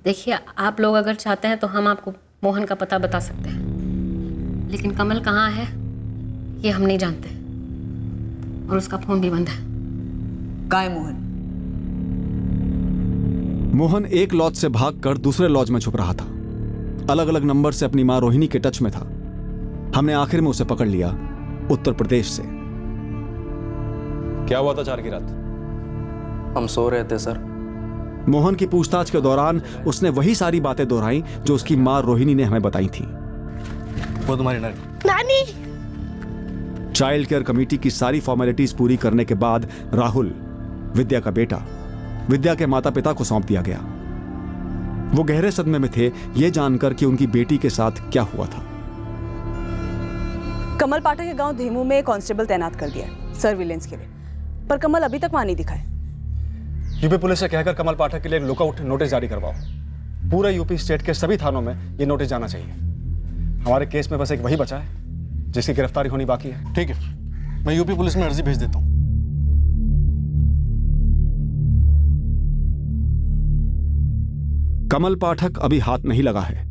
Speaker 21: देखिए, आप लोग अगर चाहते हैं तो हम आपको मोहन का पता बता सकते हैं, लेकिन कमल कहाँ है ये हम नहीं जानते, और उसका फोन भी बंद है।
Speaker 12: कहाँ है मोहन?
Speaker 14: मोहन एक लॉज से भागकर दूसरे लॉज में छुप रहा था। अलग अलग नंबर से अपनी मां रोहिणी के टच में था। हमने आखिर में उसे पकड़ लिया उत्तर प्रदेश से।
Speaker 8: क्या हुआ था 4 की रात?
Speaker 24: हम सो रहे थे सर।
Speaker 14: मोहन की पूछताछ के दौरान उसने वही सारी बातें दोहराई जो उसकी मां रोहिणी ने हमें बताई थी।
Speaker 10: वो तुम्हारी
Speaker 1: नानी।
Speaker 14: चाइल्ड केयर कमेटी की सारी फॉर्मेलिटीज पूरी करने के बाद राहुल, विद्या का बेटा, विद्या के माता पिता को सौंप दिया गया। वो गहरे सदमे में थे यह जानकर कि उनकी बेटी के साथ क्या हुआ था।
Speaker 12: कमल पाठक के गांव धेमू में कांस्टेबल तैनात कर दिया है सर्विलेंस के लिए, पर कमल अभी तक वहां नहीं दिखा है।
Speaker 5: यूपी पुलिस से कहकर कमल पाठक के लिए एक लुकआउट नोटिस जारी करवाओ। पूरे यूपी स्टेट के सभी थानों में ये नोटिस जाना चाहिए। हमारे केस में बस एक वही बचा है जिसकी गिरफ्तारी होनी बाकी है।
Speaker 10: ठीक है, मैं यूपी पुलिस में अर्जी भेज देता हूँ।
Speaker 14: कमल पाठक अभी हाथ नहीं लगा है।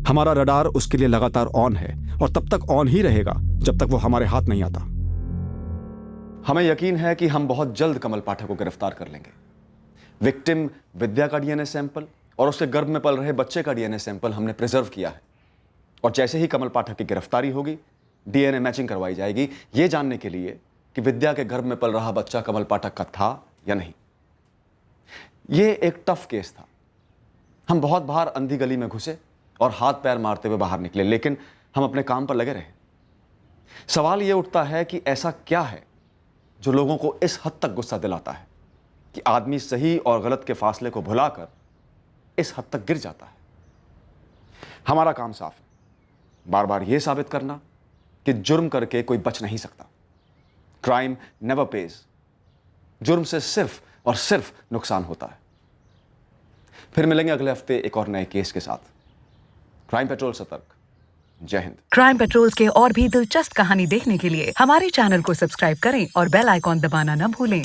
Speaker 14: हमारा रडार उसके लिए लगातार ऑन है और तब तक ऑन ही रहेगा जब तक वो हमारे हाथ नहीं आता। हमें यकीन है कि हम बहुत जल्द कमल पाठक को गिरफ्तार कर लेंगे। विक्टिम विद्या का डीएनए सैंपल और उसके गर्भ में पल रहे बच्चे का डीएनए सैंपल हमने प्रिजर्व किया है, और जैसे ही कमल पाठक की गिरफ्तारी होगी डीएनए मैचिंग करवाई जाएगी, यह जानने के लिए कि विद्या के गर्भ में पल रहा बच्चा कमल पाठक का था या नहीं। यह एक टफ केस था। हम बहुत बार अंधी गली में घुसे और हाथ पैर मारते हुए बाहर निकले, लेकिन हम अपने काम पर लगे रहे। सवाल यह उठता है कि ऐसा क्या है जो लोगों को इस हद तक गुस्सा दिलाता है कि आदमी सही और गलत के फासले को भुलाकर इस हद तक गिर जाता है। हमारा काम साफ है, बार बार यह साबित करना कि जुर्म करके कोई बच नहीं सकता। Crime never page. जुर्म से सिर्फ और सिर्फ नुकसान होता है। फिर मिलेंगे अगले हफ्ते एक और नए केस के साथ। क्राइम पेट्रोल सतर्क। जय हिंद।
Speaker 3: क्राइम पेट्रोल के और भी दिलचस्प कहानी देखने के लिए हमारे चैनल को सब्सक्राइब करें और बेल आइकॉन दबाना न भूलें।